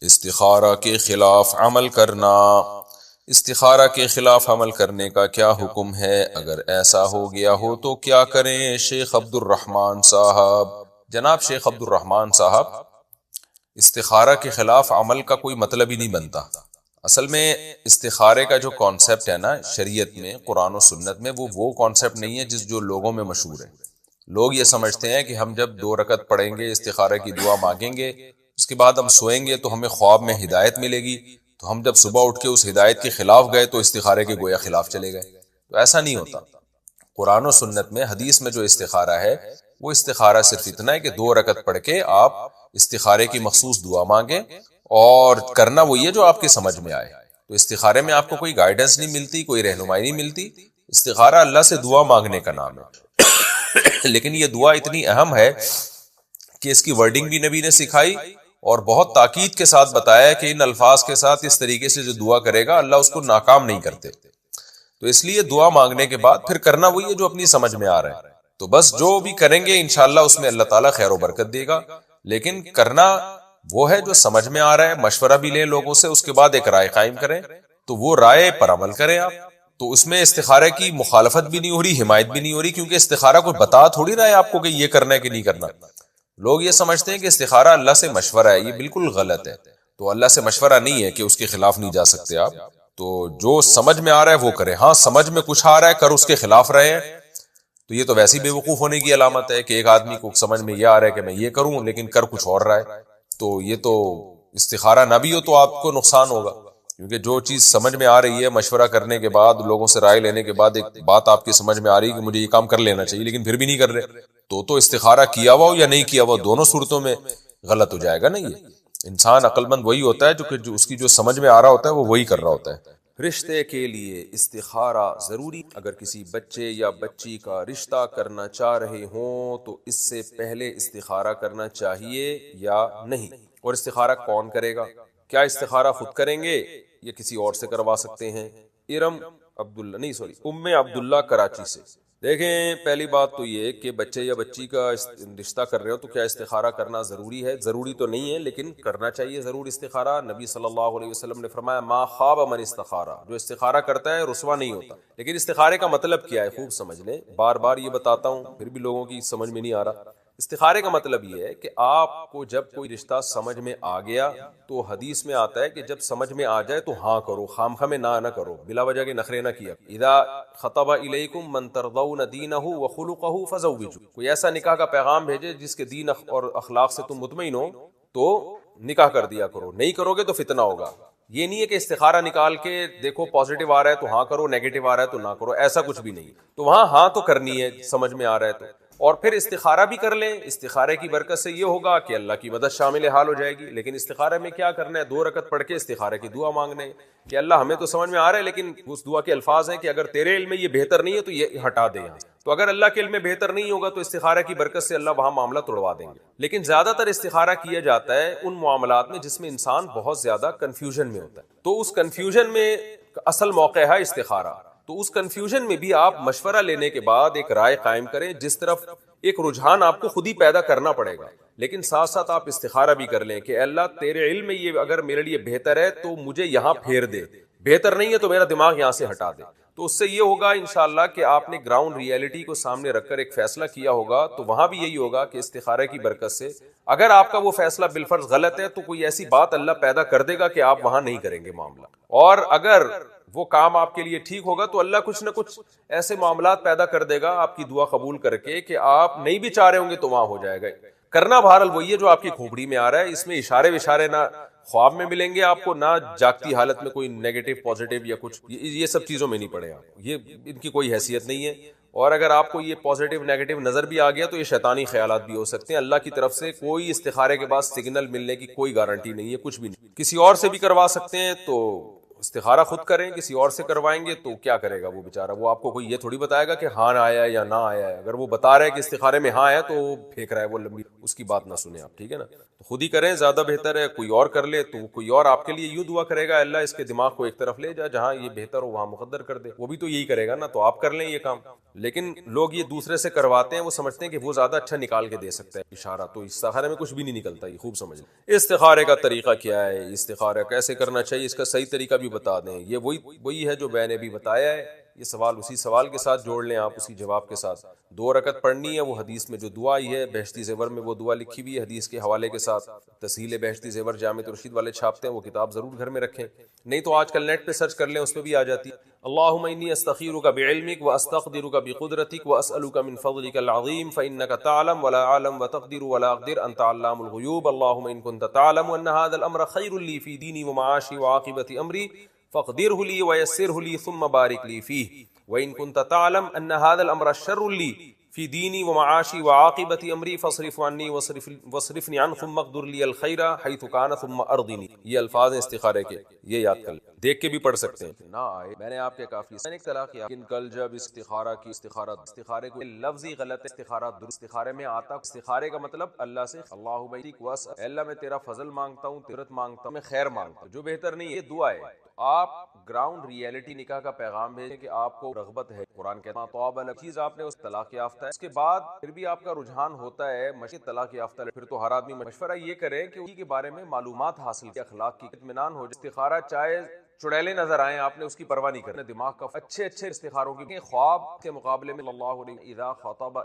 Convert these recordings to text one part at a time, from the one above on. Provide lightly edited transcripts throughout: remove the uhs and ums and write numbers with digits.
استخارہ کے خلاف عمل کرنا۔ استخارہ کے خلاف عمل کرنے کا کیا حکم ہے؟ اگر ایسا ہو گیا ہو تو کیا کریں؟ شیخ عبد الرحمن صاحب۔ جناب شیخ عبد الرحمن صاحب، استخارہ کے خلاف عمل کا کوئی مطلب ہی نہیں بنتا۔ اصل میں استخارے کا جو کانسیپٹ ہے نا شریعت میں، قرآن و سنت میں، وہ کانسیپٹ نہیں ہے جو لوگوں میں مشہور ہے۔ لوگ یہ سمجھتے ہیں کہ ہم جب 2 رکعت پڑھیں گے، استخارہ کی دعا مانگیں گے، اس کے بعد ہم سوئیں گے تو ہمیں خواب میں ہدایت ملے گی، تو ہم جب صبح اٹھ کے اس ہدایت کے خلاف گئے تو استخارے کے گویا خلاف چلے گئے۔ تو ایسا نہیں ہوتا۔ قرآن و سنت میں، حدیث میں جو استخارہ ہے، وہ استخارہ صرف اتنا ہے کہ 2 رکعت پڑھ کے آپ استخارے کی مخصوص دعا مانگیں، اور کرنا وہی ہے جو آپ کے سمجھ میں آئے۔ تو استخارے میں آپ کو کوئی گائیڈنس نہیں ملتی، کوئی رہنمائی نہیں ملتی۔ استخارہ اللہ سے دعا مانگنے کا نام ہے، لیکن یہ دعا اتنی اہم ہے کہ اس کی ورڈنگ بھی نبی نے سکھائی، اور بہت تاکید کے ساتھ بتایا کہ ان الفاظ کے ساتھ اس طریقے سے جو دعا کرے گا اللہ اس کو ناکام نہیں کرتے۔ تو اس لیے دعا مانگنے کے بعد پھر کرنا وہی ہے جو اپنی سمجھ میں آ رہا ہے۔ تو بس جو بھی کریں گے انشاءاللہ اس میں اللہ تعالیٰ خیر و برکت دے گا، لیکن کرنا وہ ہے جو سمجھ میں آ رہا ہے۔ مشورہ بھی لیں لوگوں سے، اس کے بعد ایک رائے قائم کریں، تو وہ رائے پر عمل کریں آپ۔ تو اس میں استخارہ کی مخالفت بھی نہیں ہو رہی، حمایت بھی نہیں ہو رہی، کیونکہ استخارہ کوئی بتا تھوڑی رہا ہے آپ کو کہ یہ کرنا ہے کہ نہیں کرنا۔ لوگ یہ سمجھتے ہیں کہ استخارہ اللہ سے مشورہ ہے، یہ بالکل غلط ہے۔ تو اللہ سے مشورہ نہیں ہے کہ اس کے خلاف نہیں جا سکتے آپ۔ تو جو سمجھ میں آ رہا ہے وہ کریں۔ ہاں سمجھ میں کچھ آ رہا ہے کر اس کے خلاف رہے ہیں تو یہ تو ویسی بے وقوف ہونے کی علامت ہے کہ ایک آدمی کو سمجھ میں یہ آ رہا ہے کہ میں یہ کروں لیکن کر کچھ اور رہا ہے، تو یہ تو استخارہ نہ بھی ہو تو آپ کو نقصان ہوگا، کیونکہ جو چیز سمجھ میں آ رہی ہے، مشورہ کرنے کے بعد، لوگوں سے رائے لینے کے بعد ایک بات آپ کی سمجھ میں آ رہی ہے کہ مجھے یہ کام کر لینا چاہیے لیکن پھر بھی نہیں کر رہے، تو استخارہ کیا ہوا ہو یا نہیں کیا ہوا، دونوں صورتوں میں غلط ہو جائے گا نا۔ یہ انسان عقل مند وہی ہوتا ہے جو اس کی جو سمجھ میں آ رہا ہوتا ہے وہ وہی کر رہا ہوتا ہے۔ رشتے کے لیے استخارہ ضروری؟ اگر کسی بچے یا بچی کا رشتہ کرنا چاہ رہے ہوں تو اس سے پہلے استخارہ کرنا چاہیے یا نہیں؟ اور استخارہ کون کرے گا؟ کیا استخارہ خود کریں گے یا کسی اور سے کروا سکتے ہیں؟ ام عبداللہ کراچی سے۔ دیکھیں پہلی بات تو یہ کہ بچے یا بچی کا رشتہ کر رہے ہو تو کیا استخارہ کرنا ضروری ہے؟ ضروری تو نہیں ہے لیکن کرنا چاہیے ضرور استخارہ۔ نبی صلی اللہ علیہ وسلم نے فرمایا ما خاب من استخارہ، جو استخارہ کرتا ہے رسوا نہیں ہوتا۔ لیکن استخارے کا مطلب کیا ہے خوب سمجھ لیں، بار بار یہ بتاتا ہوں پھر بھی لوگوں کی سمجھ میں نہیں آ رہا۔ استخارے کا مطلب یہ ہے کہ آپ کو جب کوئی رشتہ سمجھ میں آ گیا تو حدیث میں آتا ہے کہ جب سمجھ میں آ جائے تو ہاں کرو، خام خواہ میں نہ کرو، بلا وجہ کے نخرے نہ کیا۔ اذا خطب الیکم من ترضون دینہ وخلقہ فزوجوہ، کوئی ایسا نکاح کا پیغام بھیجے جس کے دین اور اخلاق سے تم مطمئن ہو تو نکاح کر دیا کرو، نہیں کرو گے تو فتنہ ہوگا۔ یہ نہیں ہے کہ استخارہ نکال کے دیکھو پازیٹیو آ رہا ہے تو ہاں کرو، نیگیٹو آ رہا ہے تو نہ کرو، ایسا کچھ بھی نہیں۔ تو وہاں ہاں تو کرنی ہے سمجھ میں آ رہا ہے تو، اور پھر استخارہ بھی کر لیں۔ استخارے کی برکت سے یہ ہوگا کہ اللہ کی مدد شامل حال ہو جائے گی۔ لیکن استخارے میں کیا کرنا ہے؟ 2 رکعت پڑھ کے استخارے کی دعا مانگنے کہ اللہ ہمیں تو سمجھ میں آ رہا ہے لیکن اس دعا کے الفاظ ہیں کہ اگر تیرے علم میں یہ بہتر نہیں ہے تو یہ ہٹا دے یہاں۔ تو اگر اللہ کے علم میں بہتر نہیں ہوگا تو استخارہ کی برکت سے اللہ وہاں معاملہ توڑوا دیں گے۔ لیکن زیادہ تر استخارہ کیا جاتا ہے ان معاملات میں جس میں انسان بہت زیادہ کنفیوژن میں ہوتا ہے، تو اس کنفیوژن میں اصل موقع ہے استخارہ۔ تو اس کنفیوژن میں بھی آپ مشورہ لینے کے بعد ایک رائے قائم کریں، جس طرف ایک رجحان آپ کو خود ہی پیدا کرنا پڑے گا، لیکن ساتھ ساتھ آپ استخارہ بھی کر لیں کہ اے اللہ تیرے علم میں یہ اگر میرے لیے بہتر ہے تو مجھے یہاں پھیر دے، بہتر نہیں ہے تو میرا دماغ یہاں سے ہٹا دے۔ تو اس سے یہ ہوگا انشاءاللہ کہ آپ نے گراؤنڈ ریئلٹی کو سامنے رکھ کر ایک فیصلہ کیا ہوگا، تو وہاں بھی یہی ہوگا کہ استخارہ کی برکت سے اگر آپ کا وہ فیصلہ بالفرض غلط ہے تو کوئی ایسی بات اللہ پیدا کر دے گا کہ آپ وہاں نہیں کریں گے معاملہ، اور اگر وہ کام آپ کے لیے ٹھیک ہوگا تو اللہ کچھ نہ کچھ ایسے معاملات پیدا کر دے گا آپ کی دعا قبول کر کے کہ آپ نہیں بھی چاہ رہے ہوں گے تو وہاں ہو جائے گا۔ کرنا بہرحال وہی ہے جو آپ کی کھوپڑی میں آ رہا ہے، اس میں اشارے وشارے نہ خواب میں ملیں گے آپ کو، نہ جاگتی حالت میں کوئی نیگیٹو پازیٹیو یا کچھ، یہ سب چیزوں میں نہیں پڑے آپ، یہ ان کی کوئی حیثیت نہیں ہے۔ اور اگر آپ کو یہ پازیٹیو نیگیٹو نظر بھی آ گیا تو یہ شیطانی خیالات بھی ہو سکتے ہیں۔ اللہ کی طرف سے کوئی استخارے کے بعد سگنل ملنے کی کوئی گارنٹی نہیں ہے، کچھ بھی نہیں، کسی اور سے بھی کروا سکتے ہیں۔ تو استخارہ خود کریں کسی اور سے کروائیں گے تو کیا کرے گا وہ بیچارہ؟ وہ آپ کو کوئی یہ تھوڑی بتائے گا کہ ہاں آیا ہے یا نہ آیا ہے. اگر وہ بتا رہا ہے کہ استخارے میں ہاں آیا تو وہ پھینک رہا ہے وہ لمبی، اس کی بات نہ سنیں آپ، ٹھیک ہے نا. تو خود ہی کریں زیادہ بہتر ہے. کوئی اور کر لے تو کوئی اور آپ کے لیے یوں دعا کرے گا اللہ اس کے دماغ کو ایک طرف لے جا، جہاں یہ بہتر ہو وہاں مقدر کر دے. وہ بھی تو یہی کرے گا نا، تو آپ کر لیں یہ کام. لیکن لوگ یہ دوسرے سے کرواتے ہیں، وہ سمجھتے ہیں کہ وہ زیادہ اچھا نکال کے دے سکتا ہے اشارہ، تو استخارے میں کچھ بھی نہیں نکلتا. یہ خوب سمجھ لیں. استخارے کا طریقہ کیا ہے، استخارہ کیسے کرنا چاہیے، اس کا صحیح طریقہ بھی بتا دیں. یہ وہی ہے جو میں نے بھی بتایا ہے. یہ سوال اسی سوال کے ساتھ جوڑ لیں آپ، اسی جواب کے ساتھ. 2 رکعت پڑھنی ہے، وہ حدیث میں جو دعا آئی ہے بہشتی زیور میں وہ دعا لکھی ہوئی ہے حدیث کے حوالے کے ساتھ. تسہیل بہشتی زیور جامع الرشید والے چھاپتے ہیں، وہ کتاب ضرور گھر میں رکھیں. نہیں تو آج کل نیٹ پہ سرچ کر لیں، اس پہ بھی آ جاتی ہے. اللہم انی استخیرک بعلمک واستقدرک بقدرتک واسألک من فضلک العظیم فانک تعلم ولا اعلم وتقدر ولا اقدر انت علام الغیوب. اللہم ان کنت تعلم ان هذا الامر خیر لی فی دینی ومعاشی وعاقبۃ امری فاقدره لي ويسره لي ثم بارك لي فيه وإن كنت تعلم أن هذا الأمر شر لي في ديني ومعاشي وعاقبة أمري فاصرف عني واصرفني عنه ثم اقدر لي الخير حيث كان ثم أرضني. یہ الفاظ ہیں استخارے کے، یہ یاد کر لیں. دیکھ کے بھی پڑھ سکتے ہیں. نہ آئے میں نے آپ کے کافی میں نے ایک طلاق کیا، لیکن کل جب استخارے کو لفظی غلط استخارہ درست استخارے میں آتا. استخارے کا مطلب اللہ سے اللہ بیک وس، اللہ میں تیرا فضل مانگتا ہوں، تیرت مانگتا ہوں، میں خیر مانگتا ہوں. جو بہتر نہیں یہ دعا ہے. آپ گراؤنڈ ریئلٹی نکاح کا پیغام بھیجیں کہ آپ کو رغبت ہے. قرآن کہتا ہے تواب چیز آپ نے اس طلاق یافتہ ہے، اس کے بعد پھر بھی آپ کا رجحان ہوتا ہے طلاق یافتہ، پھر تو ہر آدمی مشورہ یہ کرے کہ اسی کے بارے میں معلومات حاصل کی، اخلاق کی اطمینان ہو. استخارہ چاہے چڑیلے نظر آئے، آپ نے اس کی پرواہ نہیں کرنا. دماغ کا اچھے استخاروں کی خواب کے مقابلے میں اللہ علیہ اذا خطب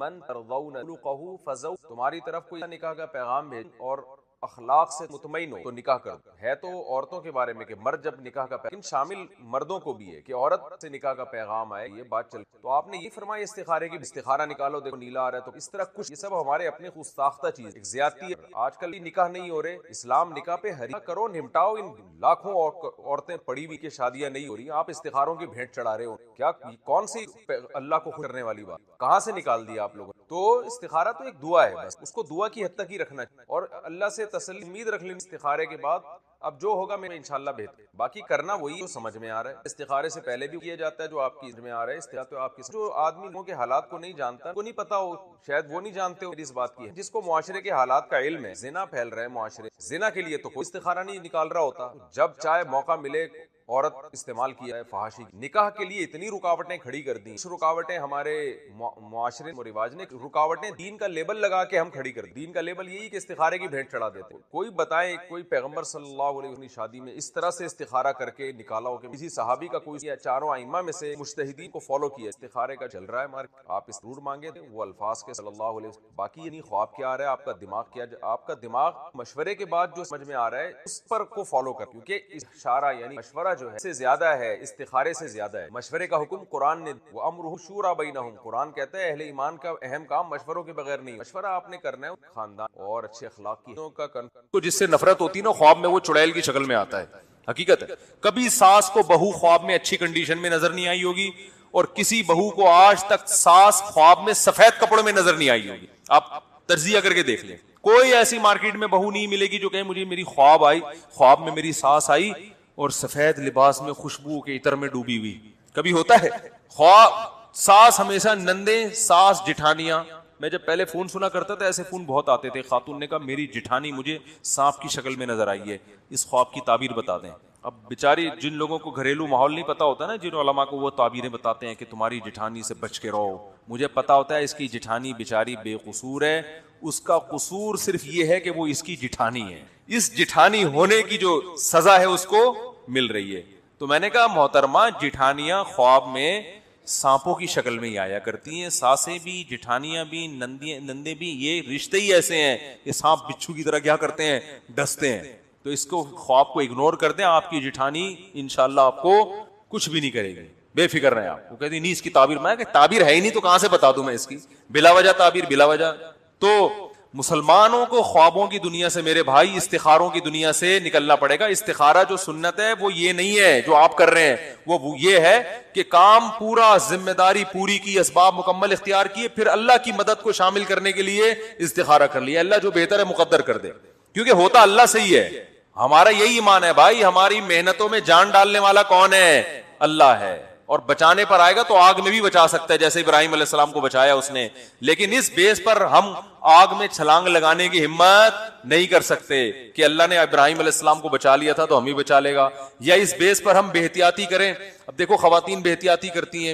من ترضون خلقه فزو، تمہاری طرف کوئی نکاح کا پیغام بھیج اور اخلاق سے مطمئن ہو تو نکاح کر دو. ہے تو عورتوں کے بارے میں کہ مرد جب نکاح کا پیغام، شامل مردوں کو بھی ہے کہ عورت سے نکاح کا پیغام آئے، یہ بات چل. تو آپ نے یہ فرمایا استخارے کی استخارہ نکالو، دیکھو نیلا آ رہا ہے، تو اس طرح کچھ یہ سب ہمارے اپنے خود ساختہ چیز، ایک زیادتی ہے. آج کل نکاح نہیں ہو رہے، اسلام نکاح پہ ہری کرو، نمٹاؤ ان لاکھوں عورتیں پڑی ہوئی کہ شادیاں نہیں ہو رہی. آپ استخاروں کی بھیٹ چڑھا رہے ہو. کیا کون سی اللہ کو خوش کرنے والی بات کہاں سے نکال دی آپ لوگوں نے؟ تو استخارہ تو ایک دعا ہے، بس اس کو دعا کی حد تک ہی رکھنا چاہیے اور اللہ سے تسلی امید رکھ لیں. استخارے کے بعد اب جو ہوگا میں انشاءاللہ بہتر، باقی کرنا وہی جو سمجھ میں آ رہا ہے. استخارے سے پہلے بھی کیا جاتا ہے جو آپ کی سمجھ میں آ رہا ہے. استخارہ تو آپ کی جو آدمی لوگوں کے حالات کو نہیں جانتا، کو نہیں پتا ہو، شاید وہ نہیں جانتے ہو اس بات کی ہے. جس کو معاشرے کے حالات کا علم ہے، زنا پھیل رہا ہے معاشرے، زنا کے لیے تو کوئی استخارہ نہیں نکال رہا ہوتا. جب چاہے موقع ملے عورت استعمال کیا ہے فحاشی. نکاح کے لیے اتنی رکاوٹیں کھڑی کر دی، کچھ رکاوٹیں ہمارے معاشرے اور رواج نے، رکاوٹیں دین کا لیبل لگا کے ہم کھڑی کر دی. دین کا لیبل یہی کہ استخارے کی بھیٹ چڑھا دیتے. کوئی بتائے کوئی پیغمبر صلی اللہ علیہ وسلم شادی میں اس طرح سے استخارہ کر کے نکالا ہو کہ کسی صحابی کا کوئی یا چاروں ائمہ میں سے مجتہدین کو فالو کیا. استخارے کا چل رہا ہے مارک، آپ اس ضرور مانگے تھے وہ الفاظ کے صلی اللہ علیہ وسلم. باقی یعنی خواب کیا آ رہا ہے، آپ کا دماغ کیا، آپ کا دماغ مشورے کے بعد جو سمجھ میں آ رہا ہے اس پر کو فالو کر، کیونکہ اشارہ یعنی مشورہ جو ہے سے زیادہ ہے، استخارے سے زیادہ ہے. مشورے کا حکم قرآن نے وَأَمْرُهُ شُورَىٰ بَيْنَهُمْ، قرآن کہتا ہے اہل ایمان کا اہم کام مشوروں کے بغیر نہیں. مشورہ آپ نے کرنا ہے خاندان اور اچھے اخلاق کی کو جس سے نفرت ہوتی نا خواب میں، وہ چڑیل کی شکل میں آتا ہے. حقیقت ہے کبھی ساس کو بہو خواب میں اچھی کنڈیشن میں نظر نہیں آئی ہوگی، اور کسی بہو کو آج تک ساس خواب میں سفید کپڑوں میں نظر نہیں آئی ہوگی. آپ تجزیہ کر کے دیکھ لیں. کوئی ایسی مارکیٹ میں بہو نہیں ملے گی جو کہے مجھے میری خواب آئی، خواب میں میری ساس آئی اور سفید لباس میں خوشبو کے عطر میں ڈوبی ہوئی. کبھی ہوتا ہے؟ خواب ساس ہمیشہ نندے، ساس جٹھانیاں. میں جب پہلے فون سنا کرتا تھا ایسے فون بہت آتے تھے. خاتون نے کہا میری جٹھانی مجھے سانپ کی شکل میں نظر آئی ہے، اس خواب کی تعبیر بتا دیں. اب بیچاری جن لوگوں کو گھریلو ماحول نہیں پتا ہوتا نا، جن علماء کو وہ تعبیریں بتاتے ہیں کہ تمہاری جٹھانی سے بچ کے رہو. مجھے پتا ہوتا ہے اس کی جٹھانی بیچاری بے قصور ہے، اس کا قصور صرف یہ ہے کہ وہ اس کی جٹھانی ہے، اس جٹھانی ہونے کی جو سزا ہے اس کو مل رہی ہے. تو میں نے کہا محترمہ جٹھانیاں خواب میں سانپوں کی شکل میں ہی آیا کرتی ہیں، ساسیں بھی، جٹھانیاں بھی، نندے بھی. یہ رشتے ہی ایسے ہیں، یہ سانپ بچھو کی طرح کیا کرتے ہیں، ڈستے ہیں. تو اس کو خواب کو اگنور کر دیں. آپ کی جٹھانی انشاءاللہ آپ کو کچھ بھی نہیں کرے گی، بے فکر رہیں. آپ کو کہتی نہیں اس کی تعبیر، میں کہ تعبیر ہے ہی نہیں تو کہاں سے بتا دوں میں اس کی، بلا وجہ تعبیر، بلا وجہ. تو مسلمانوں کو خوابوں کی دنیا سے میرے بھائی، استخاروں کی دنیا سے نکلنا پڑے گا. استخارہ جو سنت ہے وہ یہ نہیں ہے جو آپ کر رہے ہیں، وہ یہ ہے کہ کام پورا، ذمہ داری پوری کی، اسباب مکمل اختیار کیے، پھر اللہ کی مدد کو شامل کرنے کے لیے استخارہ کر لیا. اللہ جو بہتر ہے مقدر کر دے، کیونکہ ہوتا اللہ سے ہی ہے. ہمارا یہی ایمان ہے بھائی, ہماری محنتوں میں جان ڈالنے والا کون ہے؟ اللہ ہے, اور بچانے پر آئے گا تو آگ میں بھی بچا سکتا ہے, جیسے ابراہیم علیہ السلام کو بچایا اس نے. لیکن اس بیس پر ہم آگ میں چھلانگ لگانے کی ہمت نہیں کر سکتے کہ اللہ نے ابراہیم علیہ السلام کو بچا لیا تھا تو ہم بھی بچا لے گا, یا اس بیس پر ہم بے احتیاطی کریں. اب دیکھو خواتین بے احتیاطی کرتی ہیں,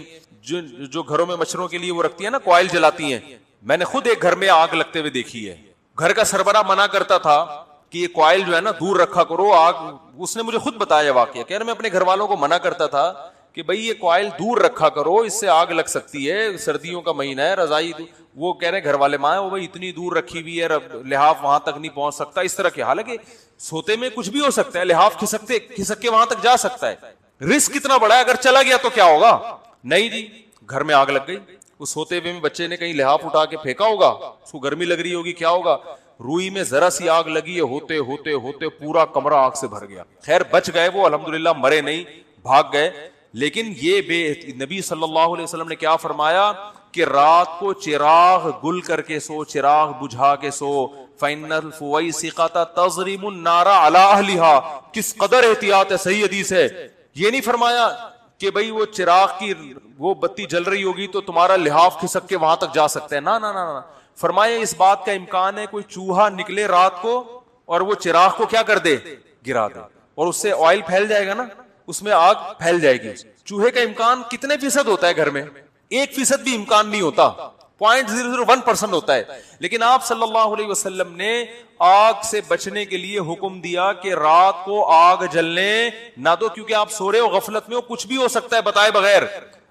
جو گھروں میں مچھروں کے لیے وہ رکھتی ہیں نا کوائل جلاتی ہیں. میں نے خود ایک گھر میں آگ لگتے ہوئے دیکھی ہے. گھر کا سربراہ منع کرتا تھا کہ یہ کوائل جو ہے نا دور رکھا کرو آگ. اس نے مجھے خود بتایا واقعہ, کہہ رہے میں اپنے گھر والوں کو منع کرتا تھا کہ بھئی یہ کوائل دور رکھا کرو, اس سے آگ لگ سکتی ہے, سردیوں کا مہینہ ہے, رضائی. وہ کہہ رہے گھر والے ماں وہ بھائی اتنی دور رکھی ہوئی ہے, لحاف وہاں تک نہیں پہنچ سکتا, اس طرح کے. حالانکہ سوتے میں کچھ بھی ہو سکتا ہے, لحاف کھسک کے وہاں تک جا سکتا ہے. رسک کتنا بڑا ہے, اگر چلا گیا تو کیا ہوگا؟ نہیں جی, گھر میں آگ لگ گئی. اس سوتے ہوئے میں بچے نے کہیں لحاف اٹھا کے پھینکا ہوگا, اس کو گرمی لگ رہی ہوگی, کیا ہوگا؟ روئی میں ذرا سی آگ لگی ہے, ہوتے ہوتے ہوتے پورا کمرہ آگ سے بھر گیا. خیر بچ گئے وہ, الحمدللہ مرے نہیں, بھاگ گئے. لیکن یہ نبی صلی اللہ علیہ وسلم نے کیا فرمایا کہ رات کو چراغ گل کر کے سو, چراغ بجھا کے سو. فَإِنَّ الْفُوَيْسِقَةَ تَضْرِمُ النَّارَ عَلَىٰ أَهْلِهَا. کس قدر احتیاط ہے, صحیح حدیث ہے. یہ نہیں فرمایا کہ بھئی وہ چراغ کی وہ بتی جل رہی ہوگی تو تمہارا لحاف کھسک کے وہاں تک جا سکتے ہیں, نہ. فرمایا اس بات کا امکان ہے کوئی چوہا نکلے رات کو اور وہ چراغ کو کیا کر دے, گرا دے, اور اس سے آئل پھیل جائے گا نا, اس میں آگ پھیل جائے گی. چوہے کا امکان کتنے فیصد ہوتا ہے گھر میں؟ 1% بھی امکان نہیں ہوتا, 0.001% ہوتا ہے. لیکن آپ صلی اللہ علیہ وسلم نے آگ سے بچنے کے لیے حکم دیا کہ رات کو آگ جلنے نہ دو, کیونکہ آپ سو رہے ہو, غفلت میں ہو, کچھ بھی ہو سکتا ہے بتائے بغیر.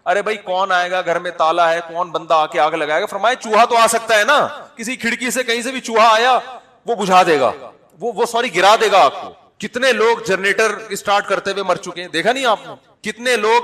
ارے بھائی کون آئے گا, گھر میں تالا ہے, کون بندہ آ کے آگ لگائے گا؟ فرمایا چوہا تو آ سکتا ہے نا, کسی کھڑکی سے کہیں سے بھی چوہا آیا وہ بجھا دے گا, وہ گرا دے گا آگ کو. کتنے لوگ جنریٹر اسٹارٹ کرتے ہوئے مر چکے ہیں, دیکھا نہیں آپ نے؟ کتنے لوگ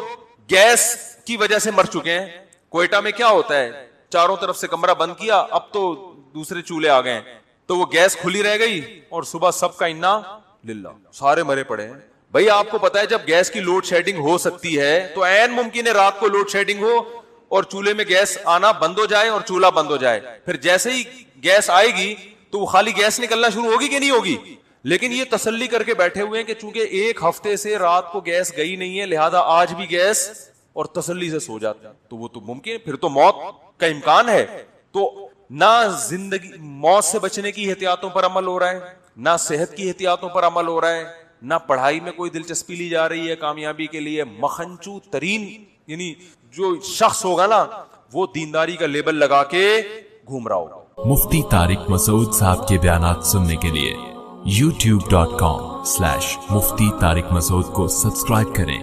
گیس کی وجہ سے مر چکے ہیں. کوئٹہ میں کیا ہوتا ہے, چاروں طرف سے کمرہ بند کیا, اب تو دوسرے چولہے آ گئے, تو وہ گیس کھلی رہ گئی اور صبح سب کا انا للہ, سارے مرے پڑے ہیں. بھئی آپ کو پتا ہے جب گیس کی لوڈ شیڈنگ ہو سکتی ہے تو عین ممکن ہے رات کو لوڈ شیڈنگ ہو اور چولہے میں گیس آنا بند ہو جائے اور چولہا بند ہو جائے. پھر جیسے ہی گیس آئے گی تو وہ خالی گیس نکلنا شروع ہوگی کہ نہیں ہوگی؟ لیکن یہ تسلی کر کے بیٹھے ہوئے ہیں کہ چونکہ 1 ہفتے سے رات کو گیس گئی نہیں ہے لہذا آج بھی گیس, اور تسلی سے سو جاتے ہیں. تو وہ تو ممکن ہے, پھر تو موت کا امکان ہے. تو نہ زندگی موت سے بچنے کی احتیاطوں پر عمل ہو رہا ہے, نہ صحت کی احتیاطوں پر عمل ہو رہا ہے, نہ پڑھائی میں کوئی دلچسپی لی جا رہی ہے کامیابی کے لیے. مخنچو ترین یعنی جو شخص ہوگا نا وہ دینداری کا لیبل لگا کے گھوم رہا ہوگا. مفتی طارق مسعود صاحب کے بیانات سننے کے لیے youtube.com/مفتی طارق مسعود کو سبسکرائب کریں,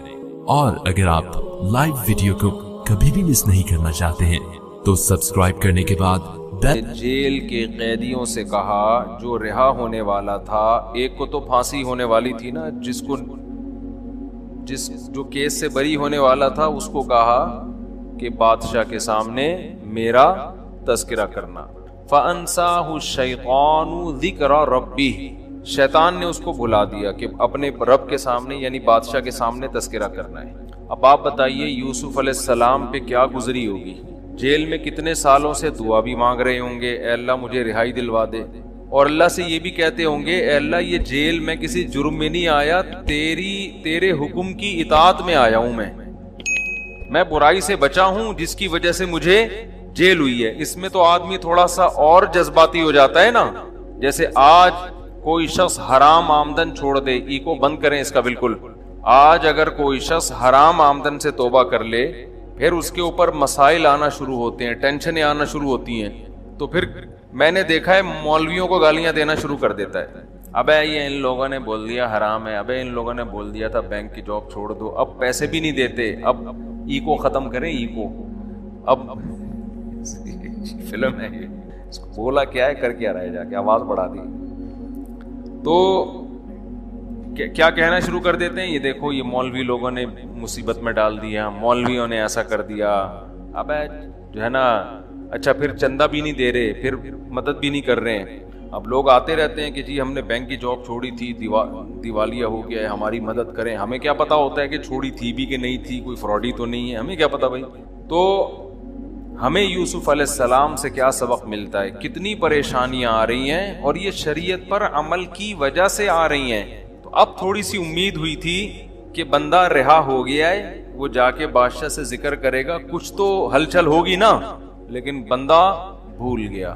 اور اگر آپ لائیو ویڈیو کو کبھی بھی مس نہیں کرنا چاہتے ہیں تو سبسکرائب کرنے کے بعد جیل کے قیدیوں سے کہا جو رہا ہونے والا تھا, ایک کو تو پھانسی ہونے والی تھی نا, جو کیس سے بری ہونے والا تھا اس کو کہا کہ بادشاہ کے سامنے میرا تذکرہ کرنا. فَأَنْسَاهُ الشَّيْطَانُ ذِكْرَ رَبِّهِ, شیطان نے اس کو بھلا دیا کہ اپنے رب کے سامنے یعنی بادشاہ کے سامنے تذکرہ کرنا ہے. اب آپ بتائیے یوسف علیہ السلام پہ کیا گزری ہوگی, جیل میں کتنے سالوں سے دعا بھی مانگ رہے ہوں گے, اے اللہ مجھے رہائی دلوا دے, اور اللہ سے یہ بھی کہتے ہوں گے اے اللہ یہ جیل میں کسی جرم میں نہیں آیا, تیرے حکم کی اطاعت میں آیا ہوں, میں برائی سے بچا ہوں جس کی وجہ سے مجھے جیل ہوئی ہے. اس میں تو آدمی تھوڑا سا اور جذباتی ہو جاتا ہے نا, جیسے آج کوئی شخص حرام آمدن چھوڑ دے, ایکو بند کریں اس کا بالکل. آج اگر کوئی شخص حرام آمدن سے توبہ کر لے پھر اس کے اوپر مسائل آنا شروع ہوتے ہیں, ٹینشنیں آنا شروع ہوتی ہیں, تو پھر میں نے دیکھا ہے مولویوں کو گالیاں دینا شروع کر دیتا ہے. ابے یہ ان لوگوں نے بول دیا حرام ہے, ابے ان لوگوں نے بول دیا تھا بینک کی جاب چھوڑ دو, اب پیسے بھی نہیں دیتے, اب ایکو ختم کریں ایکو. اب فلم ہے یہ, اس کو بولا کیا ہے کر کیا رہے, جا کے آواز بڑھا دی تو کیا کہنا شروع کر دیتے ہیں, یہ دیکھو یہ مولوی لوگوں نے مصیبت میں ڈال دیا, مولویوں نے ایسا کر دیا. اب جو ہے نا اچھا پھر چندہ بھی نہیں دے رہے, پھر مدد بھی نہیں کر رہے ہیں. اب لوگ آتے رہتے ہیں کہ جی ہم نے بینک کی جاب چھوڑی تھی, دیوالیہ ہو گیا ہے, ہماری مدد کریں. ہمیں کیا پتا ہوتا ہے کہ چھوڑی تھی بھی کہ نہیں تھی, کوئی فراڈی تو نہیں ہے, ہمیں کیا پتا بھائی. تو ہمیں یوسف علیہ السلام سے کیا سبق ملتا ہے, کتنی پریشانیاں آ رہی ہیں اور یہ شریعت پر عمل کی وجہ سے آ رہی ہیں. اب تھوڑی سی امید ہوئی تھی کہ بندہ رہا ہو گیا ہے, وہ جا کے بادشاہ سے ذکر کرے گا, کچھ تو ہلچل ہوگی نا, لیکن بندہ بھول گیا.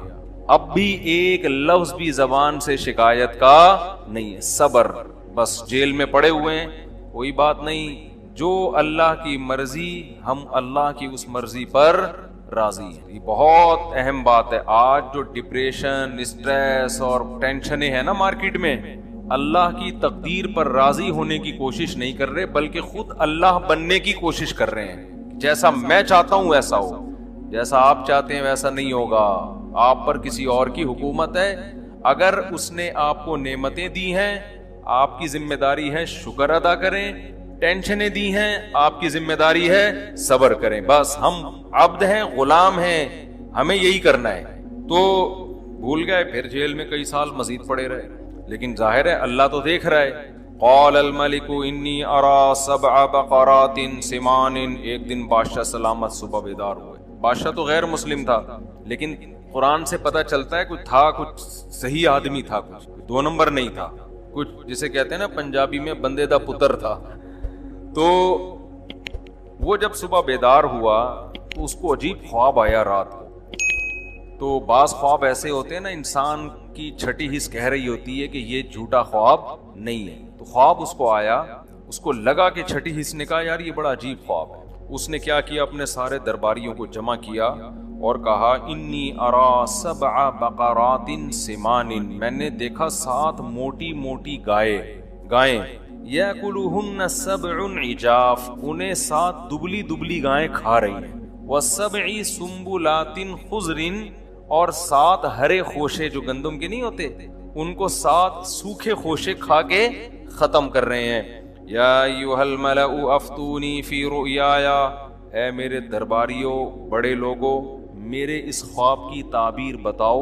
اب بھی ایک لفظ بھی زبان سے شکایت کا نہیں ہے, صبر, بس جیل میں پڑے ہوئے ہیں, کوئی بات نہیں, جو اللہ کی مرضی, ہم اللہ کی اس مرضی پر راضی ہیں. یہ بہت اہم بات ہے. آج جو ڈپریشن, اسٹریس اور ٹینشنیں ہیں نا مارکیٹ میں, اللہ کی تقدیر پر راضی ہونے کی کوشش نہیں کر رہے, بلکہ خود اللہ بننے کی کوشش کر رہے ہیں. جیسا میں چاہتا ہوں ویسا ہو, جیسا آپ چاہتے ہیں ویسا نہیں ہوگا. آپ پر کسی اور کی حکومت ہے, اگر اس نے آپ کو نعمتیں دی ہیں, آپ کی ذمہ داری ہے شکر ادا کریں. ٹینشنیں دی ہیں, آپ کی ذمہ داری ہے صبر کریں. بس ہم عبد ہیں, غلام ہیں, ہمیں یہی کرنا ہے. تو بھول گئے, پھر جیل میں کئی سال مزید پڑے رہے, لیکن ظاہر ہے اللہ تو دیکھ رہا ہے. قال الملک انی ارا 7 بقرات سمان. ایک دن بادشاہ سلامت صبح بیدار ہوئے. بادشاہ تو غیر مسلم تھا, لیکن قرآن سے پتہ چلتا ہے کچھ تھا, کچھ صحیح آدمی تھا, کچھ 2 نمبر نہیں تھا, کچھ جسے کہتے ہیں نا پنجابی میں بندے دا پتر تھا. تو وہ جب صبح بیدار ہوا تو اس کو عجیب خواب آیا رات کو. تو بعض خواب ایسے ہوتے ہیں نا, انسان کی چھٹی حص کہہ رہی ہوتی ہے کہ یہ جھوٹا خواب نہیں ہے. تو خواب اس کو آیا, اس کو لگا کہ چھٹی حص نے کہا یار یہ بڑا عجیب خواب ہے. اس نے کیا کیا, اپنے سارے درباریوں کو جمع کیا اور کہا انی ارا 7 بقرات سمان. میں نے دیکھا 7 موٹی موٹی گائیں, یاکلوہن 7 عجاف, انہیں 7 دبلی دبلی گائیں کھا رہی ہیں. و7 سنبلات خضر, اور 7 ہرے خوشے جو گندم کے نہیں ہوتے, ان کو 7 سوکھے خوشے کھا کے ختم کر رہے ہیں. یا ایھا الملأ افتونی فی رؤیایا, اے میرے درباریوں, بڑے لوگوں, میرے اس خواب کی تعبیر بتاؤ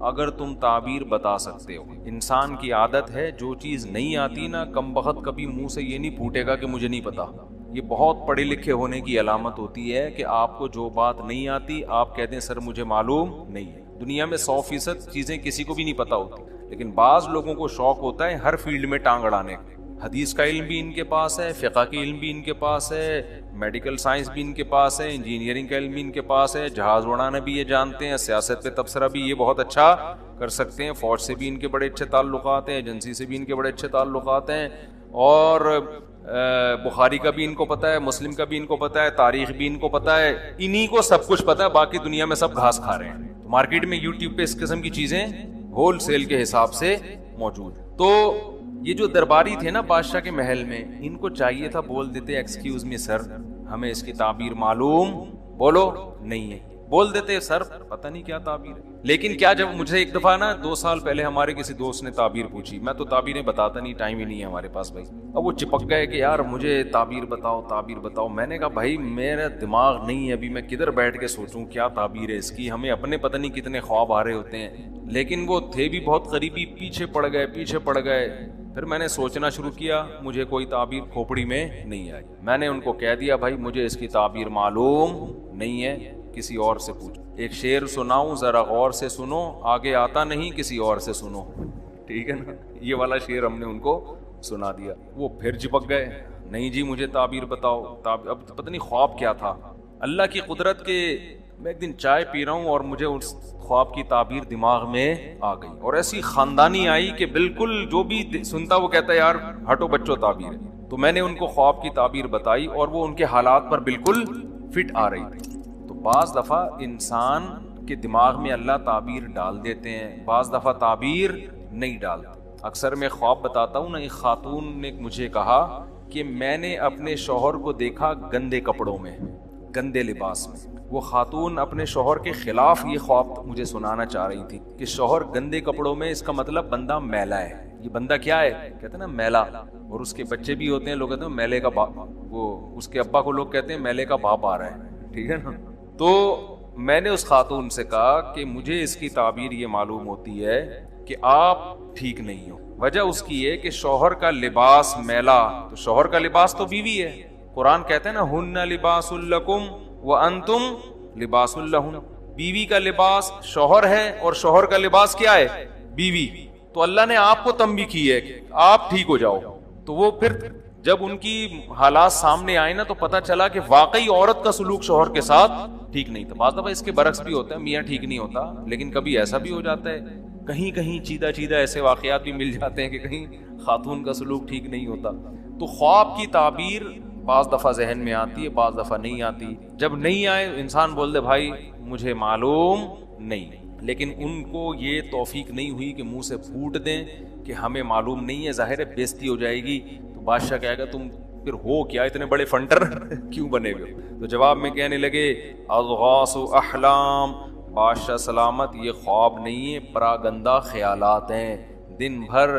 اگر تم تعبیر بتا سکتے ہو. انسان کی عادت ہے جو چیز نہیں آتی نا, کم بخت کبھی منہ سے یہ نہیں پھوٹے گا کہ مجھے نہیں پتا. یہ بہت پڑھے لکھے ہونے کی علامت ہوتی ہے کہ آپ کو جو بات نہیں آتی آپ کہتے ہیں سر مجھے معلوم نہیں ہے. دنیا میں 100% چیزیں کسی کو بھی نہیں پتا ہوتی, لیکن بعض لوگوں کو شوق ہوتا ہے ہر فیلڈ میں ٹانگ اڑانے کا. حدیث کا علم بھی ان کے پاس ہے, فقہ کا علم بھی ان کے پاس ہے, میڈیکل سائنس بھی ان کے پاس ہے, انجینئرنگ کا علم بھی ان کے پاس ہے, جہاز اڑانا بھی یہ جانتے ہیں, سیاست پہ تبصرہ بھی یہ بہت اچھا کر سکتے ہیں, فوج سے بھی ان کے بڑے اچھے تعلقات ہیں, ایجنسی سے بھی ان کے بڑے اچھے تعلقات ہیں, اور بخاری کا بھی ان کو پتا ہے, مسلم کا بھی ان کو پتا ہے, تاریخ بھی ان کو پتا ہے, انہی کو سب کچھ پتا ہے. باقی دنیا میں سب گھاس کھا رہے ہیں. مارکیٹ میں یوٹیوب پہ اس قسم کی چیزیں ہول سیل کے حساب سے موجود. تو یہ جو درباری تھے نا بادشاہ کے محل میں, ان کو چاہیے تھا بول دیتے ایکسکیوز می سر, ہمیں اس کی تعبیر معلوم, بولو نہیں ہے, بول دیتے سر پتہ نہیں کیا تعبیر ہے. لیکن کیا, جب مجھے ایک دفعہ نا 2 سال پہلے ہمارے کسی دوست نے تعبیر پوچھی, میں تو تعبیریں بتاتا نہیں, ٹائم ہی نہیں ہے ہمارے پاس بھائی. اب وہ چپک گئے کہ یار مجھے تعبیر بتاؤ تعبیر بتاؤ. میں نے کہا بھائی میرا دماغ نہیں ہے ابھی, میں کدھر بیٹھ کے سوچوں کیا تعبیر ہے اس کی, ہمیں اپنے پتہ نہیں کتنے خواب آ رہے ہوتے ہیں. لیکن وہ تھے بھی بہت قریبی, پیچھے پڑ گئے. پھر میں نے سوچنا شروع کیا, مجھے کوئی تعبیر کھوپڑی میں نہیں آئی. میں نے ان کو کہہ دیا بھائی مجھے اس کی تعبیر معلوم نہیں ہے, کسی اور سے پوچھو. ایک شعر سناؤں ذرا غور سے سنو, آگے آتا نہیں کسی اور سے سنو. ٹھیک ہے نا, یہ والا شعر ہم نے ان کو سنا دیا. وہ پھر چپک گئے, نہیں جی مجھے تعبیر بتاؤ. اب پتہ نہیں خواب کیا تھا. اللہ کی قدرت کے میں ایک دن چائے پی رہا ہوں اور مجھے اس خواب کی تعبیر دماغ میں آ گئی, اور ایسی خاندانی آئی کہ بالکل جو بھی سنتا وہ کہتا ہے یار ہٹو بچوں تعبیر ہے. تو میں نے ان کو خواب کی تعبیر بتائی اور وہ ان کے حالات پر بالکل فٹ آ رہی تھی. تو بعض دفعہ انسان کے دماغ میں اللہ تعبیر ڈال دیتے ہیں, بعض دفعہ تعبیر نہیں ڈالتے. اکثر میں خواب بتاتا ہوں نا, ایک خاتون نے مجھے کہا کہ میں نے اپنے شوہر کو دیکھا گندے کپڑوں میں, گندے لباس میں. وہ خاتون اپنے شوہر کے خلاف یہ خواب مجھے سنانا چاہ رہی تھی کہ شوہر گندے کپڑوں میں, اس کا مطلب بندہ میلا ہے. یہ بندہ کیا ہے, کہتے ہیں نا میلا, اور اس کے بچے بھی ہوتے ہیں, لوگ کہتے ہیں میلے کا باپ, وہ اس کے ابا کو لوگ کہتے ہیں میلے کا باپ آ رہا ہے. ٹھیک ہے نا. تو میں نے اس خاتون سے کہا کہ مجھے اس کی تعبیر یہ معلوم ہوتی ہے کہ آپ ٹھیک نہیں ہو. وجہ اس کی ہے کہ شوہر کا لباس میلا, تو شوہر کا لباس تو بیوی ہے. قرآن کہتے ہیں نا ہن لباس لکم وانتم لباس لہن, بیوی کا لباس شوہر ہے اور شوہر کا لباس کیا ہے, بیوی. تو اللہ نے آپ کو تنبیہ کی ہے کہ آپ ٹھیک ہو جاؤ. تو وہ پھر جب ان کی حالات سامنے آئے نا تو پتہ چلا کہ واقعی عورت کا سلوک شوہر کے ساتھ ٹھیک نہیں تھا. بعض دفعہ اس کے برعکس بھی ہوتا ہے, میاں ٹھیک نہیں ہوتا, لیکن کبھی ایسا بھی ہو جاتا ہے, کہیں کہیں چیدہ ایسے واقعات بھی مل جاتے ہیں کہ کہیں خاتون کا سلوک ٹھیک نہیں ہوتا. تو خواب کی تعبیر بعض دفعہ ذہن میں آتی ہے, بعض دفعہ نہیں آتی. جب نہیں آئے انسان بول دے بھائی مجھے معلوم نہیں, لیکن ان کو یہ توفیق نہیں ہوئی کہ منہ سے پھوٹ دیں کہ ہمیں معلوم نہیں ہے. ظاہر ہے بےزتی ہو جائے گی, تو بادشاہ کہے گا تم پھر ہو کیا اتنے بڑے فنٹر کیوں بنے گئے. تو جواب میں کہنے لگے اضغاث احلام, بادشاہ سلامت یہ خواب نہیں ہے, پراگندہ خیالات ہیں. دن بھر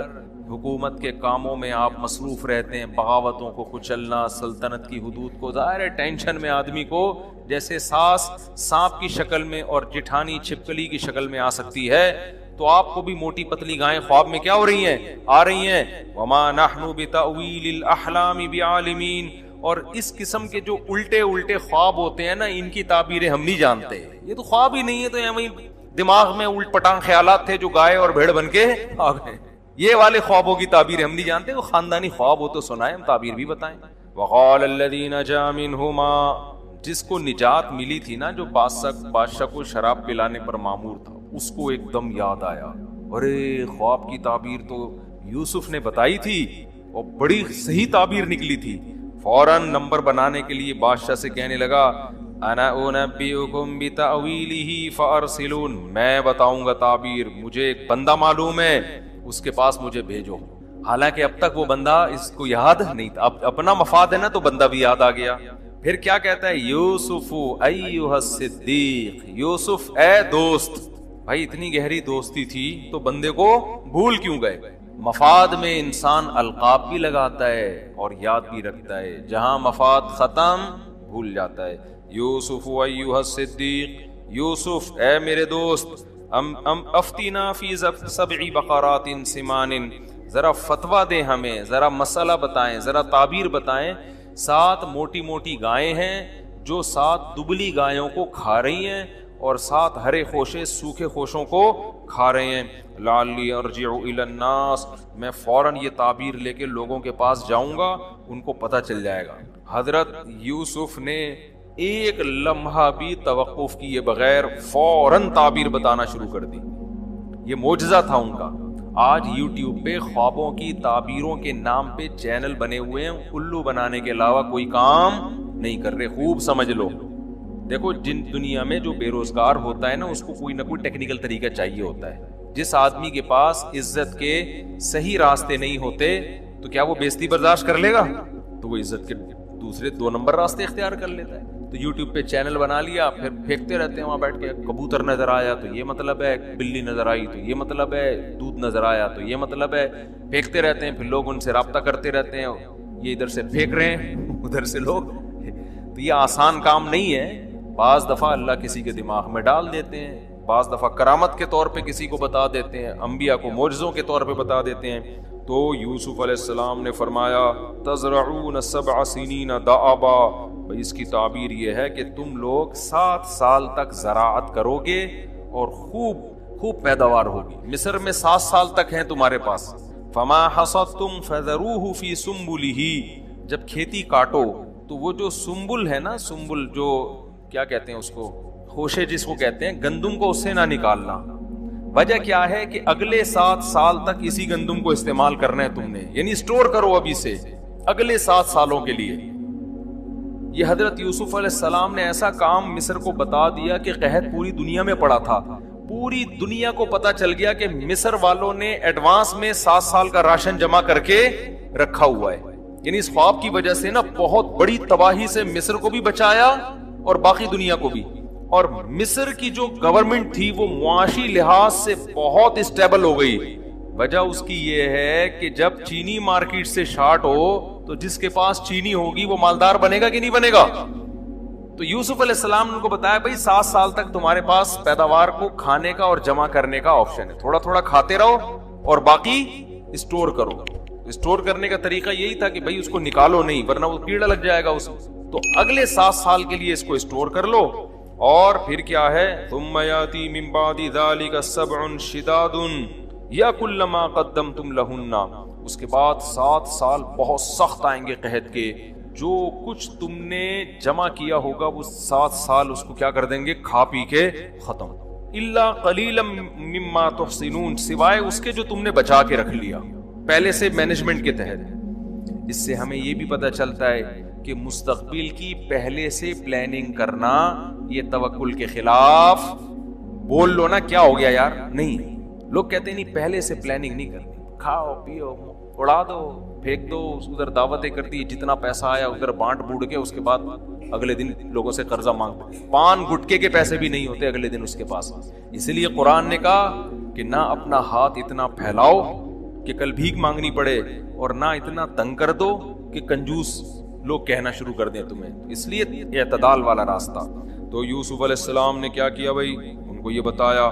حکومت کے کاموں میں آپ مصروف رہتے ہیں, بغاوتوں کو کچلنا, سلطنت کی حدود کو, ظاہر ہے ٹینشن میں آدمی کو جیسے ساس سانپ کی شکل میں اور جٹھانی چھپکلی کی شکل میں آ سکتی ہے, تو آپ کو بھی موٹی پتلی گائیں خواب میں کیا ہو رہی ہیں, آ رہی ہیں. وما نحن بتأویل الاحلام بعالمین, اور اس قسم کے جو الٹے خواب ہوتے ہیں نا, ان کی تعبیریں ہم نہیں جانتے. یہ تو خواب ہی نہیں ہے, تو یہ دماغ میں الٹ پٹانگ خیالات تھے جو گائے اور بھیڑ بن کے آ گئے. یہ والے خوابوں کی تعبیر ہم نہیں جانتے, وہ خاندانی خواب ہو تو سنائیں, ہم تعبیر بھی بتائیں. وقال الذی نجا منہما, جس کو نجات ملی تھی نا, جو بادشاہ کو شراب پلانے پر مامور تھا, اس کو ایک دم یاد آیا, ارے خواب کی تعبیر تو یوسف نے بتائی تھی اور بڑی صحیح تعبیر نکلی تھی. فوراً نمبر بنانے کے لیے بادشاہ سے کہنے لگا انا انبئکم بتأویلہ فارسلون, میں بتاؤں گا تعبیر, مجھے ایک بندہ معلوم ہے, اس کے پاس مجھے بھیجو. حالانکہ اب تک وہ بندہ اس کو یاد نہیں تھا, اب اپنا مفاد ہے نا تو بندہ بھی یاد آ گیا. پھر کیا کہتا ہے, یوسف ایھا الصدیق, یوسف اے دوست. بھائی اتنی گہری دوستی تھی تو بندے کو بھول کیوں گئے. مفاد میں انسان القاب بھی لگاتا ہے اور یاد بھی رکھتا ہے, جہاں مفاد ختم بھول جاتا ہے. یوسف ایھا الصدیق, یوسف اے میرے دوست, افتینا فی 7 بقرات سمان, ذرا فتویٰ دیں ہمیں, ذرا مسئلہ بتائیں, ذرا تعبیر بتائیں. 7 موٹی گائیں ہیں جو 7 دبلی گایوں کو کھا رہی ہیں, اور 7 ہرے خوشے سوکھے خوشوں کو کھا رہے ہیں. لعلی ارجع الی الناس, میں فوراً یہ تعبیر لے کے لوگوں کے پاس جاؤں گا, ان کو پتہ چل جائے گا. حضرت یوسف نے ایک لمحہ بھی توقف کیے بغیر فوراً تعبیر بتانا شروع کر دی. یہ معجزہ تھا ان کا. آج یوٹیوب پہ خوابوں کی تعبیروں کے نام پہ چینل بنے ہوئے ہیں, الو بنانے کے علاوہ کوئی کام نہیں کر رہے. خوب سمجھ لو. دیکھو جن دنیا میں جو بے روزگار ہوتا ہے نا, اس کو کوئی نہ کوئی ٹیکنیکل طریقہ چاہیے ہوتا ہے. جس آدمی کے پاس عزت کے صحیح راستے نہیں ہوتے تو کیا وہ بےزتی برداشت کر لے گا؟ تو وہ عزت کے دوسرے 2 نمبر راستے اختیار کر لیتا ہے. تو یوٹیوب پہ چینل بنا لیا, پھر پھینکتے رہتے ہیں وہاں بیٹھ کے. کبوتر نظر آیا تو یہ مطلب ہے, بلی نظر آئی تو یہ مطلب ہے, دودھ نظر آیا تو یہ مطلب ہے. پھینکتے رہتے ہیں, پھر لوگ ان سے رابطہ کرتے رہتے ہیں, یہ ادھر سے پھینک رہے ہیں ادھر سے لوگ. تو یہ آسان کام نہیں ہے. بعض دفعہ اللہ کسی کے دماغ میں ڈال دیتے ہیں, بعض دفعہ کرامت کے طور پہ کسی کو بتا دیتے ہیں, انبیاء کو معجزوں کے طور پہ بتا دیتے ہیں. تو یوسف علیہ السلام نے فرمایا تزرعون 7 سنین دأبا, اس کی تعبیر یہ ہے کہ تم لوگ 7 سال تک زراعت کرو گے اور خوب پیداوار ہوگی. مصر میں 7 سال تک ہیں تمہارے پاس. فما حصدتم فذروه فی سنبلہ, جب کھیتی کاٹو تو وہ جو سنبل ہے نا, سنبل جو کیا کہتے ہیں اس کو, خوشے جس کو کہتے ہیں, گندم کو اس سے نہ نکالنا. وجہ کیا ہے کہ اگلے 7 سال تک اسی گندم کو استعمال کرنا ہے تم نے, یعنی اسٹور کرو ابھی سے اگلے 7 سالوں کے لیے. یہ حضرت یوسف علیہ السلام نے ایسا کام مصر کو بتا دیا کہ قحط پوری دنیا میں پڑا تھا. پوری دنیا کو پتا چل گیا کہ مصر والوں نے ایڈوانس میں 7 سال کا راشن جمع کر کے رکھا ہوا ہے. یعنی اس خواب کی وجہ سے نا بہت بڑی تباہی سے مصر کو بھی بچایا اور باقی دنیا کو بھی. اور مصر کی جو گورنمنٹ تھی وہ معاشی لحاظ سے بہت اسٹیبل ہو گئی. وجہ اس کی یہ ہے کہ جب چینی مارکیٹ سے شارٹ ہو تو جس کے پاس چینی ہوگی وہ مالدار بنے گا کہ نہیں بنے گا. تو یوسف علیہ السلام نے ان کو بتایا بھائی 7 سال تک تمہارے پاس پیداوار کو کھانے کا اور جمع کرنے کا آپشن ہے. تھوڑا تھوڑا کھاتے رہو اور باقی اسٹور کرو. اسٹور کرنے کا طریقہ یہی تھا کہ بھائی اس کو نکالو نہیں ورنہ وہ کیڑا لگ جائے گا اس. تو اگلے 7 سال کے لیے اس کو اسٹور کر لو. اور پھر کیا ہے, ثم یاتی من بعد ذلک 7 شداد یاکل ما قدمتم لہن, اس کے بعد 7 سال بہت سخت آئیں گے قحط کے. جو کچھ تم نے جمع کیا ہوگا وہ 7 سال اس کو کیا کر دیں گے؟ کھا پی کے ختم. الا قلیلا مما تحصنون، سوائے اس کے جو تم نے بچا کے رکھ لیا پہلے سے مینجمنٹ کے تحت. اس سے ہمیں یہ بھی پتہ چلتا ہے کہ مستقبل کی پہلے سے پلاننگ کرنا یہ توکل کے خلاف. بول لو نا کیا ہو گیا یار، نہیں. لوگ کہتے ہیں نہیں پہلے سے پلاننگ نہیں کرنی، کھاؤ پیو اڑا دو پھینک دو، ادھر دعوتیں کرتی، جتنا پیسہ آیا ادھر بانٹ بوٹ کے اس کے بعد اگلے دن لوگوں سے قرضہ مانگتے. پان گٹکے کے پیسے بھی نہیں ہوتے اگلے دن اس کے پاس. اسی لیے قرآن نے کہا کہ نہ اپنا ہاتھ اتنا پھیلاؤ کہ کل بھیک مانگنی پڑے، اور نہ اتنا تنگ کر دو کہ کنجوس لوگ کہنا شروع کر دیں تمہیں. اس لیے اعتدال والا راستہ. تو یوسف علیہ السلام نے کیا کیا بھائی؟ ان کو یہ بتایا.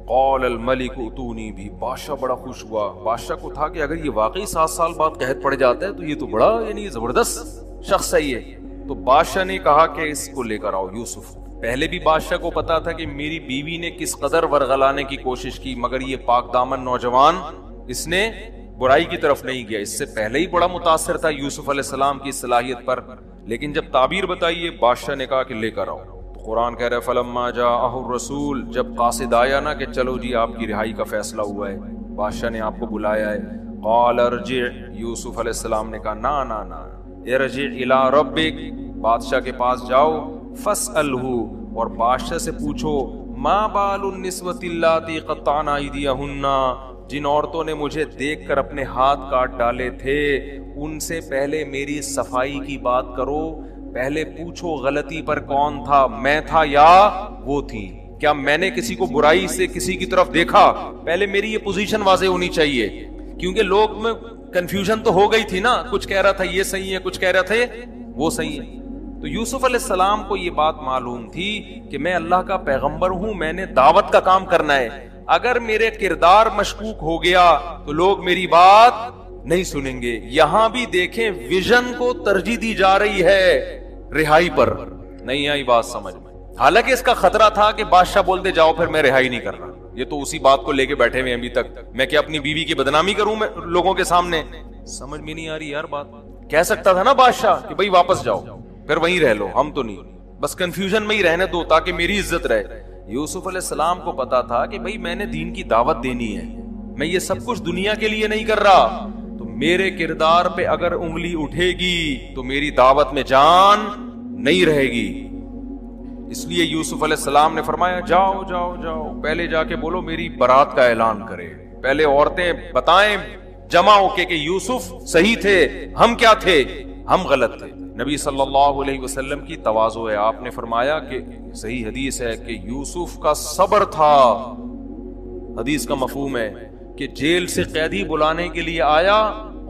قال الملک اتونی بھی، بادشاہ بڑا خوش ہوا. بادشاہ کو تھا کہ اگر یہ واقعی 7 سال بعد قحط پڑ جاتا ہے تو یہ تو بڑا یعنی زبردست شخص ہے یہ. تو بادشاہ نے کہا کہ اس کو لے کر آؤ یوسف. پہلے بھی بادشاہ کو پتا تھا کہ میری بیوی نے کس قدر ورغلانے کی کوشش کی، مگر یہ پاک دامن نوجوان اس نے برائی کی طرف نہیں گیا. اس سے پہلے ہی بڑا متاثر تھا یوسف علیہ السلام کی صلاحیت پر. لیکن جب تعبیر بتائیے بادشاہ نے کہا کہ لے کر آؤ. قرآن کہہ رہا ہے فلما جاءہ الرسول، جب قاصد آیا نا کہ چلو جی آپ کی رہائی کا فیصلہ ہوا ہے، بادشاہ نے آپ کو بلایا ہے. قال ارجع، یوسف علیہ السلام نے کہا نا نا نا، ارجع الی ربک، بادشاہ کے پاس جاؤ. فاسألہ، اور بادشاہ سے پوچھو ما بال النسوۃ اللاتی قطعن ایدیہن، جن عورتوں نے مجھے دیکھ کر اپنے ہاتھ کاٹ ڈالے تھے ان سے پہلے میری صفائی کی بات کرو. پہلے پوچھو غلطی پر کون تھا، میں تھا یا وہ تھی؟ کیا میں نے کسی کو برائی سے کسی کی طرف دیکھا؟ پہلے میری یہ پوزیشن واضح ہونی چاہیے، کیونکہ لوگ میں کنفیوژن تو ہو گئی تھی نا. کچھ کہہ رہا تھا یہ صحیح ہے، کچھ کہہ رہا تھا وہ صحیح ہے. تو یوسف علیہ السلام کو یہ بات معلوم تھی کہ میں اللہ کا پیغمبر ہوں، میں نے دعوت کا کام کرنا ہے. اگر میرے کردار مشکوک ہو گیا تو لوگ میری بات نہیں سنیں گے. یہاں بھی دیکھیں ویژن کو ترجیح دی جا رہی ہے رہائی پر. نہیں آئی بات سمجھ میں؟ حالانکہ اس کا خطرہ تھا کہ بادشاہ بولتے جاؤ پھر میں رہائی نہیں کر رہا. یہ تو اسی بات کو لے کے بیٹھے ہوئے ابھی تک، میں کیا اپنی بیوی کی بدنامی کروں میں لوگوں کے سامنے؟ سمجھ میں نہیں آ رہی یار بات. کہہ سکتا تھا نا بادشاہ کہ بھائی واپس جاؤ پھر وہیں رہ لو، ہم تو نہیں، بس کنفیوژن میں ہی رہنے دو تاکہ میری عزت رہے. یوسف علیہ السلام کو پتا تھا کہ بھائی میں نے دین کی دعوت دینی ہے، میں یہ سب کچھ دنیا کے لیے نہیں کر رہا. تو میرے کردار پہ اگر انگلی اٹھے گی تو میری دعوت میں جان نہیں رہے گی. اس لیے یوسف علیہ السلام نے فرمایا جاؤ جاؤ جاؤ، پہلے جا کے بولو میری برات کا اعلان کرے. پہلے عورتیں بتائیں جمع ہو کے کہ یوسف صحیح تھے، ہم کیا تھے؟ ہم غلط تھے. نبی صلی اللہ علیہ وسلم کی تواضع ہے. آپ نے فرمایا کہ صحیح حدیث ہے کہ یوسف کا صبر تھا. حدیث کا مفہوم ہے کہ جیل سے قیدی بلانے کے لیے آیا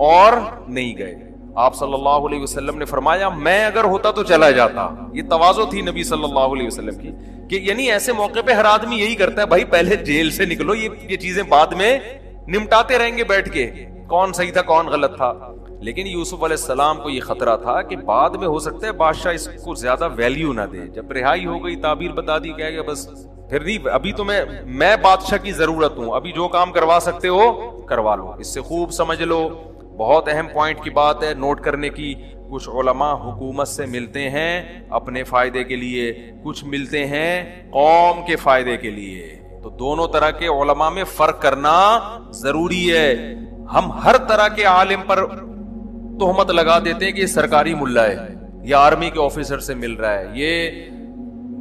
اور نہیں گئے. آپ صلی اللہ علیہ وسلم نے فرمایا میں اگر ہوتا تو چلا جاتا. یہ تواضع تھی نبی صلی اللہ علیہ وسلم کی کہ یعنی ایسے موقع پہ ہر آدمی یہی کرتا ہے، بھائی پہلے جیل سے نکلو، یہ چیزیں بعد میں نمٹاتے رہیں گے بیٹھ کے، کون صحیح تھا کون غلط تھا. لیکن یوسف علیہ السلام کو یہ خطرہ تھا کہ بعد میں ہو سکتا ہے بادشاہ اس کو زیادہ ویلیو نہ دے. جب رہائی ہو گئی تعبیر بتا دی، کہے گا بس پھر نہیں، ابھی تو میں بادشاہ کی ضرورت ہوں، ابھی جو کام کروا سکتے ہو کروا لو. اس سے خوب سمجھ لو، بہت اہم پوائنٹ کی بات ہے نوٹ کرنے کی. کچھ علماء حکومت سے ملتے ہیں اپنے فائدے کے لیے، کچھ ملتے ہیں قوم کے فائدے کے لیے. تو دونوں طرح کے علماء میں فرق کرنا ضروری ہے. ہم ہر طرح کے عالم پر تہمت لگا دیتے ہیں کہ یہ سرکاری ملا ہے، یہ آرمی کے آفیسر سے مل رہا ہے، یہ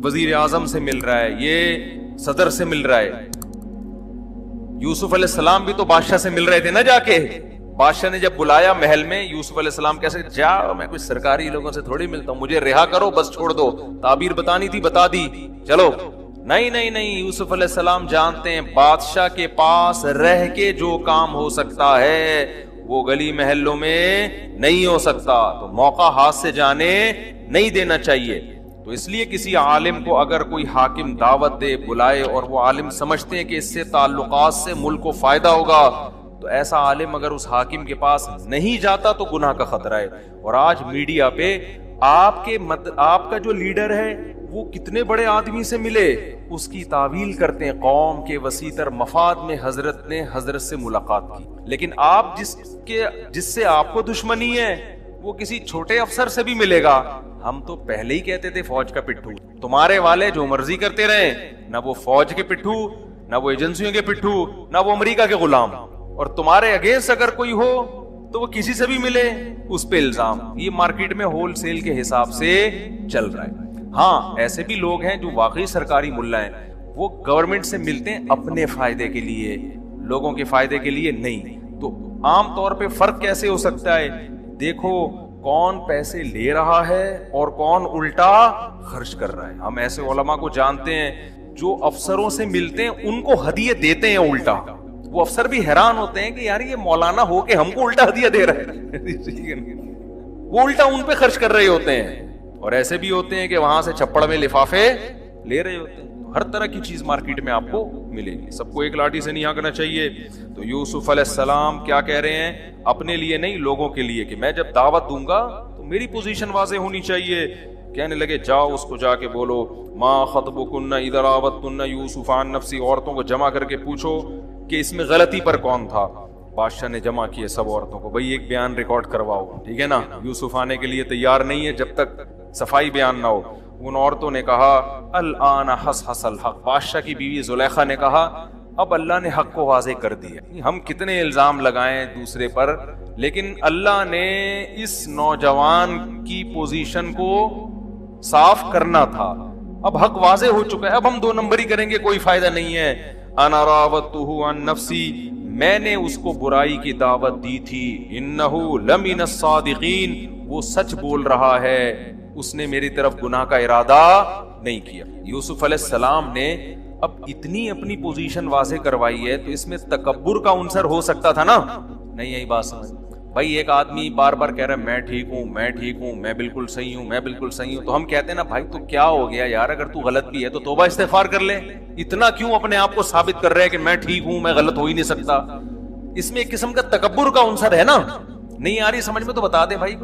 وزیر اعظم سے مل رہا ہے، یہ صدر سے مل رہا ہے. یوسف علیہ السلام بھی تو بادشاہ سے مل رہے تھے نا. جا کے بادشاہ نے جب بلایا محل میں، یوسف علیہ السلام کیسے جا، میں کچھ سرکاری لوگوں سے تھوڑی ملتا ہوں، مجھے رہا کرو بس، چھوڑ دو. تعبیر بتانی تھی بتا دی، چلو. نہیں نہیں نہیں، یوسف علیہ السلام جانتے ہیں بادشاہ کے پاس رہ کے جو کام ہو سکتا ہے وہ گلی محلوں میں نہیں ہو سکتا. تو موقع ہاتھ سے جانے نہیں دینا چاہیے. تو اس لیے کسی عالم کو اگر کوئی حاکم دعوت دے بلائے اور وہ عالم سمجھتے ہیں کہ اس سے تعلقات سے ملک کو فائدہ ہوگا، تو ایسا عالم اگر اس حاکم کے پاس نہیں جاتا تو گناہ کا خطرہ ہے. اور آج میڈیا پہ آپ کا جو لیڈر ہے وہ کتنے بڑے آدمی سے ملے، اس کی تعویل کرتے ہیں قوم کے وسیع تر مفاد میں حضرت نے حضرت سے ملاقات کی. لیکن آپ جس سے آپ کو دشمنی ہے وہ کسی چھوٹے افسر سے بھی ملے گا. ہم تو پہلے ہی کہتے تھے فوج کا پٹھو، تمہارے والے جو مرضی کرتے رہے، نہ وہ فوج کے پٹھو، نہ وہ ایجنسیوں کے پٹھو، نہ وہ امریکہ کے غلام. اور تمہارے اگینسٹ اگر کوئی ہو تو وہ کسی سے بھی ملے اس پہ الزام. یہ مارکیٹ میں ہول سیل کے حساب سے چل رہا ہے. ہاں ایسے بھی لوگ ہیں جو واقعی سرکاری ملا ہیں، وہ گورنمنٹ سے ملتے ہیں اپنے فائدے کے لیے، لوگوں کے فائدے کے لیے نہیں. تو عام طور پہ فرق کیسے ہو سکتا ہے؟ دیکھو کون پیسے لے رہا ہے اور کون الٹا خرچ کر رہا ہے. ہم ایسے علماء کو جانتے ہیں جو افسروں سے ملتے ہیں ان کو ہدیے دیتے ہیں الٹا. وہ افسر بھی حیران ہوتے ہیں کہ یار یہ مولانا ہو کے ہم کو الٹا ہدیہ دے رہے ہیں. وہ الٹا ان پہ خرچ کر رہے ہوتے ہیں. اور ایسے بھی ہوتے ہیں کہ وہاں سے چھپڑ میں لفافے لے رہے ہوتے ہیں. ہر طرح کی چیز مارکیٹ میں آپ کو ملے گی. سب کو ایک لاٹھی سے نہیں ہانکنا چاہیے. تو یوسف علیہ السلام کیا کہہ رہے ہیں؟ اپنے لیے نہیں، لوگوں کے لیے، کہ میں جب دعوت دوں گا تو میری پوزیشن واضح ہونی چاہیے. کہنے لگے جاؤ اس کو جا کے بولو ما خطبکن اذا راوتن یوسف عن نفسی. عورتوں کو جمع کر کے پوچھو کہ اس میں غلطی پر کون تھا. بادشاہ نے جمع کیے سب عورتوں کو، بھائی ایک بیان ریکارڈ کرواؤ، ٹھیک ہے نا. یوسف آنے کے لیے تیار نہیں ہے جب تک صفائی بیان نہ ہو. ان عورتوں نے کہا الآن حصحص الحق. بادشاہ کی بیوی زلیخا نے کہا اب اللہ نے حق کو واضح کر دیا. ہم کتنے الزام لگائیں دوسرے پر، لیکن اللہ نے اس نوجوان کی پوزیشن کو صاف کرنا تھا. اب حق واضح ہو چکا ہے، اب ہم دو نمبری کریں گے کوئی فائدہ نہیں ہے. انا راودتہ عن نفسی، میں نے اس کو برائی کی دعوت دی تھی. انہ لمن الصادقین، وہ سچ بول رہا ہے، اس نے میری طرف گناہ کا ارادہ نہیں کیا. یوسف علیہ السلام نے اب اتنی اپنی پوزیشن واضح کروائی ہے تو اس میں تکبر کا عنصر ہو سکتا تھا نا؟ نہیں. یہی بات سمجھ بھائی. ایک آدمی بار بار کہہ رہا ہے میں ٹھیک ہوں، میں ٹھیک ہوں، میں بالکل صحیح ہوں، میں بالکل صحیح ہوں. تو ہم کہتے ہیں نا بھائی تو کیا ہو گیا یار، اگر تو غلط بھی ہے تو توبہ استغفار کر لے. اتنا کیوں اپنے آپ کو ثابت کر رہے کہ میں ٹھیک ہوں، میں غلط ہو ہی نہیں سکتا؟ اس میں ایک قسم کا تکبر کا عنصر ہے نا. نہیں آ رہی سمجھ میں تو بتا دے بھائی.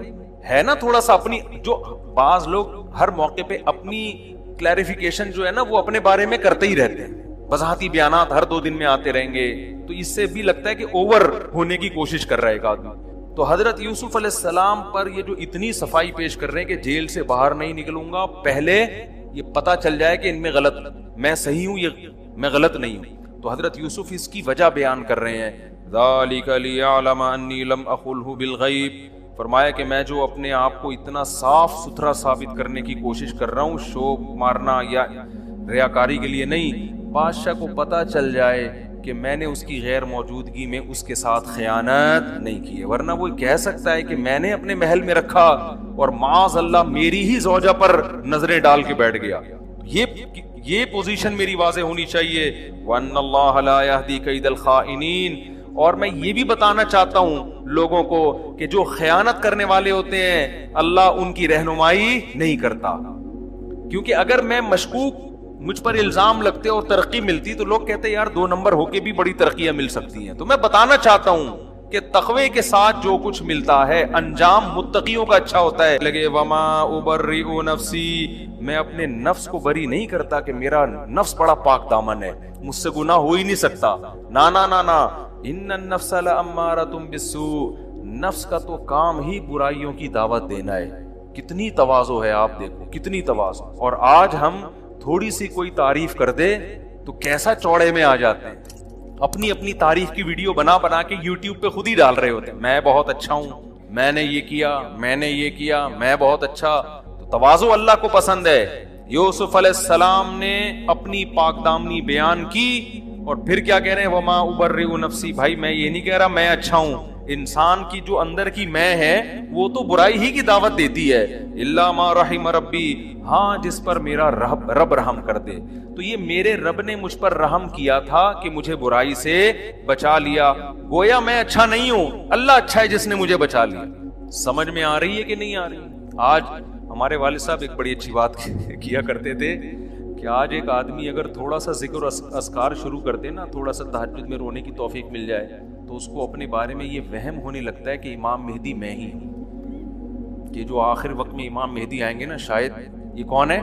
ہے نا تھوڑا سا اپنی، جو بعض لوگ ہر موقع پہ اپنی کلیریفیکیشن جو ہے نا وہ اپنے بارے میں کرتے ہی رہتے ہیں. وضاحتی بیانات ہر 2 دن میں آتے رہیں گے تو اس سے بھی لگتا ہے کہ اوور ہونے کی کوشش کر رہا ہے ایک آدمی. تو حضرت یوسف علیہ السلام پر یہ جو اتنی صفائی پیش کر رہے ہیں کہ جیل سے باہر نہیں نکلوں گا، پہلے یہ پتا چل جائے کہ ان میں غلط، میں صحیح ہوں، یہ میں غلط نہیں ہوں. تو حضرت یوسف اس کی وجہ بیان کر رہے ہیں. ذالک لیعلم انی لم اخلہ بالغیب، فرمایا کہ میں جو اپنے آپ کو اتنا صاف ستھرا ثابت کرنے کی کوشش کر رہا ہوں، شو مارنا یا ریاکاری کے لیے نہیں، بادشاہ کو پتا چل جائے کہ میں نے اس کی غیر موجودگی میں اس کے ساتھ خیانت نہیں کی ہے. ورنہ وہ کہہ سکتا ہے کہ میں نے اپنے محل میں رکھا اور معاذ اللہ میری ہی زوجہ پر نظریں ڈال کے بیٹھ گیا. یہ پوزیشن میری واضح ہونی چاہیے. وَأَنَّ اللَّهَ لَا يَهْدِي كَيْدَ الْخَائِنِينَ. اور میں یہ بھی بتانا چاہتا ہوں لوگوں کو کہ جو خیانت کرنے والے ہوتے ہیں اللہ ان کی رہنمائی نہیں کرتا. کیونکہ اگر میں مشکوک، مجھ پر الزام لگتے اور ترقی ملتی تو لوگ کہتے یار 2 نمبر ہو کے بھی بڑی ترقیاں مل سکتی ہیں. تو میں بتانا چاہتا ہوں کہ تقوی کے ساتھ جو کچھ ملتا ہے انجام متقیوں کا اچھا ہوتا ہے. لگے وما ابرئ نفسی، میں اپنے نفس کو بری نہیں کرتا کہ میرا نفس بڑا پاک دامن ہے، مجھ سے گناہ ہو ہی نہیں سکتا. نا نا نا نا، ان النفس لامارۃ بالسوء، نفس کا تو کام ہی برائیوں کی دعوت دینا ہے. کتنی تواضع ہے، آپ دیکھو کتنی تواضع. اور آج ہم تھوڑی سی کوئی تعریف کر دے تو کیسا چوڑے میں آ جاتے ہیں. اپنی تعریف کی ویڈیو بنا کے یوٹیوب پہ خود ہی ڈال رہے ہوتے ہیں، میں بہت اچھا ہوں، میں نے یہ کیا، میں نے یہ کیا، میں بہت اچھا. تو تواضع اللہ کو پسند ہے. یوسف علیہ السلام نے اپنی پاک دامنی بیان کی اور پھر کیا کہہ رہے ہیں وما ابرئ نفسی. بھائی میں یہ نہیں کہہ رہا میں اچھا ہوں، انسان کی جو اندر کی میں ہے وہ تو برائی ہی کی دعوت دیتی ہے. الا ما رحم ربی، ہاں جس پر میرا رب رحم کر دے. تو یہ میرے رب نے مجھ پر رحم کیا تھا کہ مجھے برائی سے بچا لیا. گویا میں اچھا نہیں ہوں، اللہ اچھا ہے جس نے مجھے بچا لیا. سمجھ میں آ رہی ہے کہ نہیں آ رہی؟ آج ہمارے والد صاحب ایک بڑی اچھی بات کیا کرتے تھے کہ آج ایک آدمی اگر تھوڑا سا ذکر اذکار شروع کر دے نا، تھوڑا سا تہجد میں رونے کی توفیق مل جائے تو اس کو اپنے بارے میں یہ وہم ہونے لگتا ہے کہ امام مہدی میں ہی ہوں، کہ جو آخر وقت میں امام مہدی آئیں گے نا، شاید یہ کون ہے،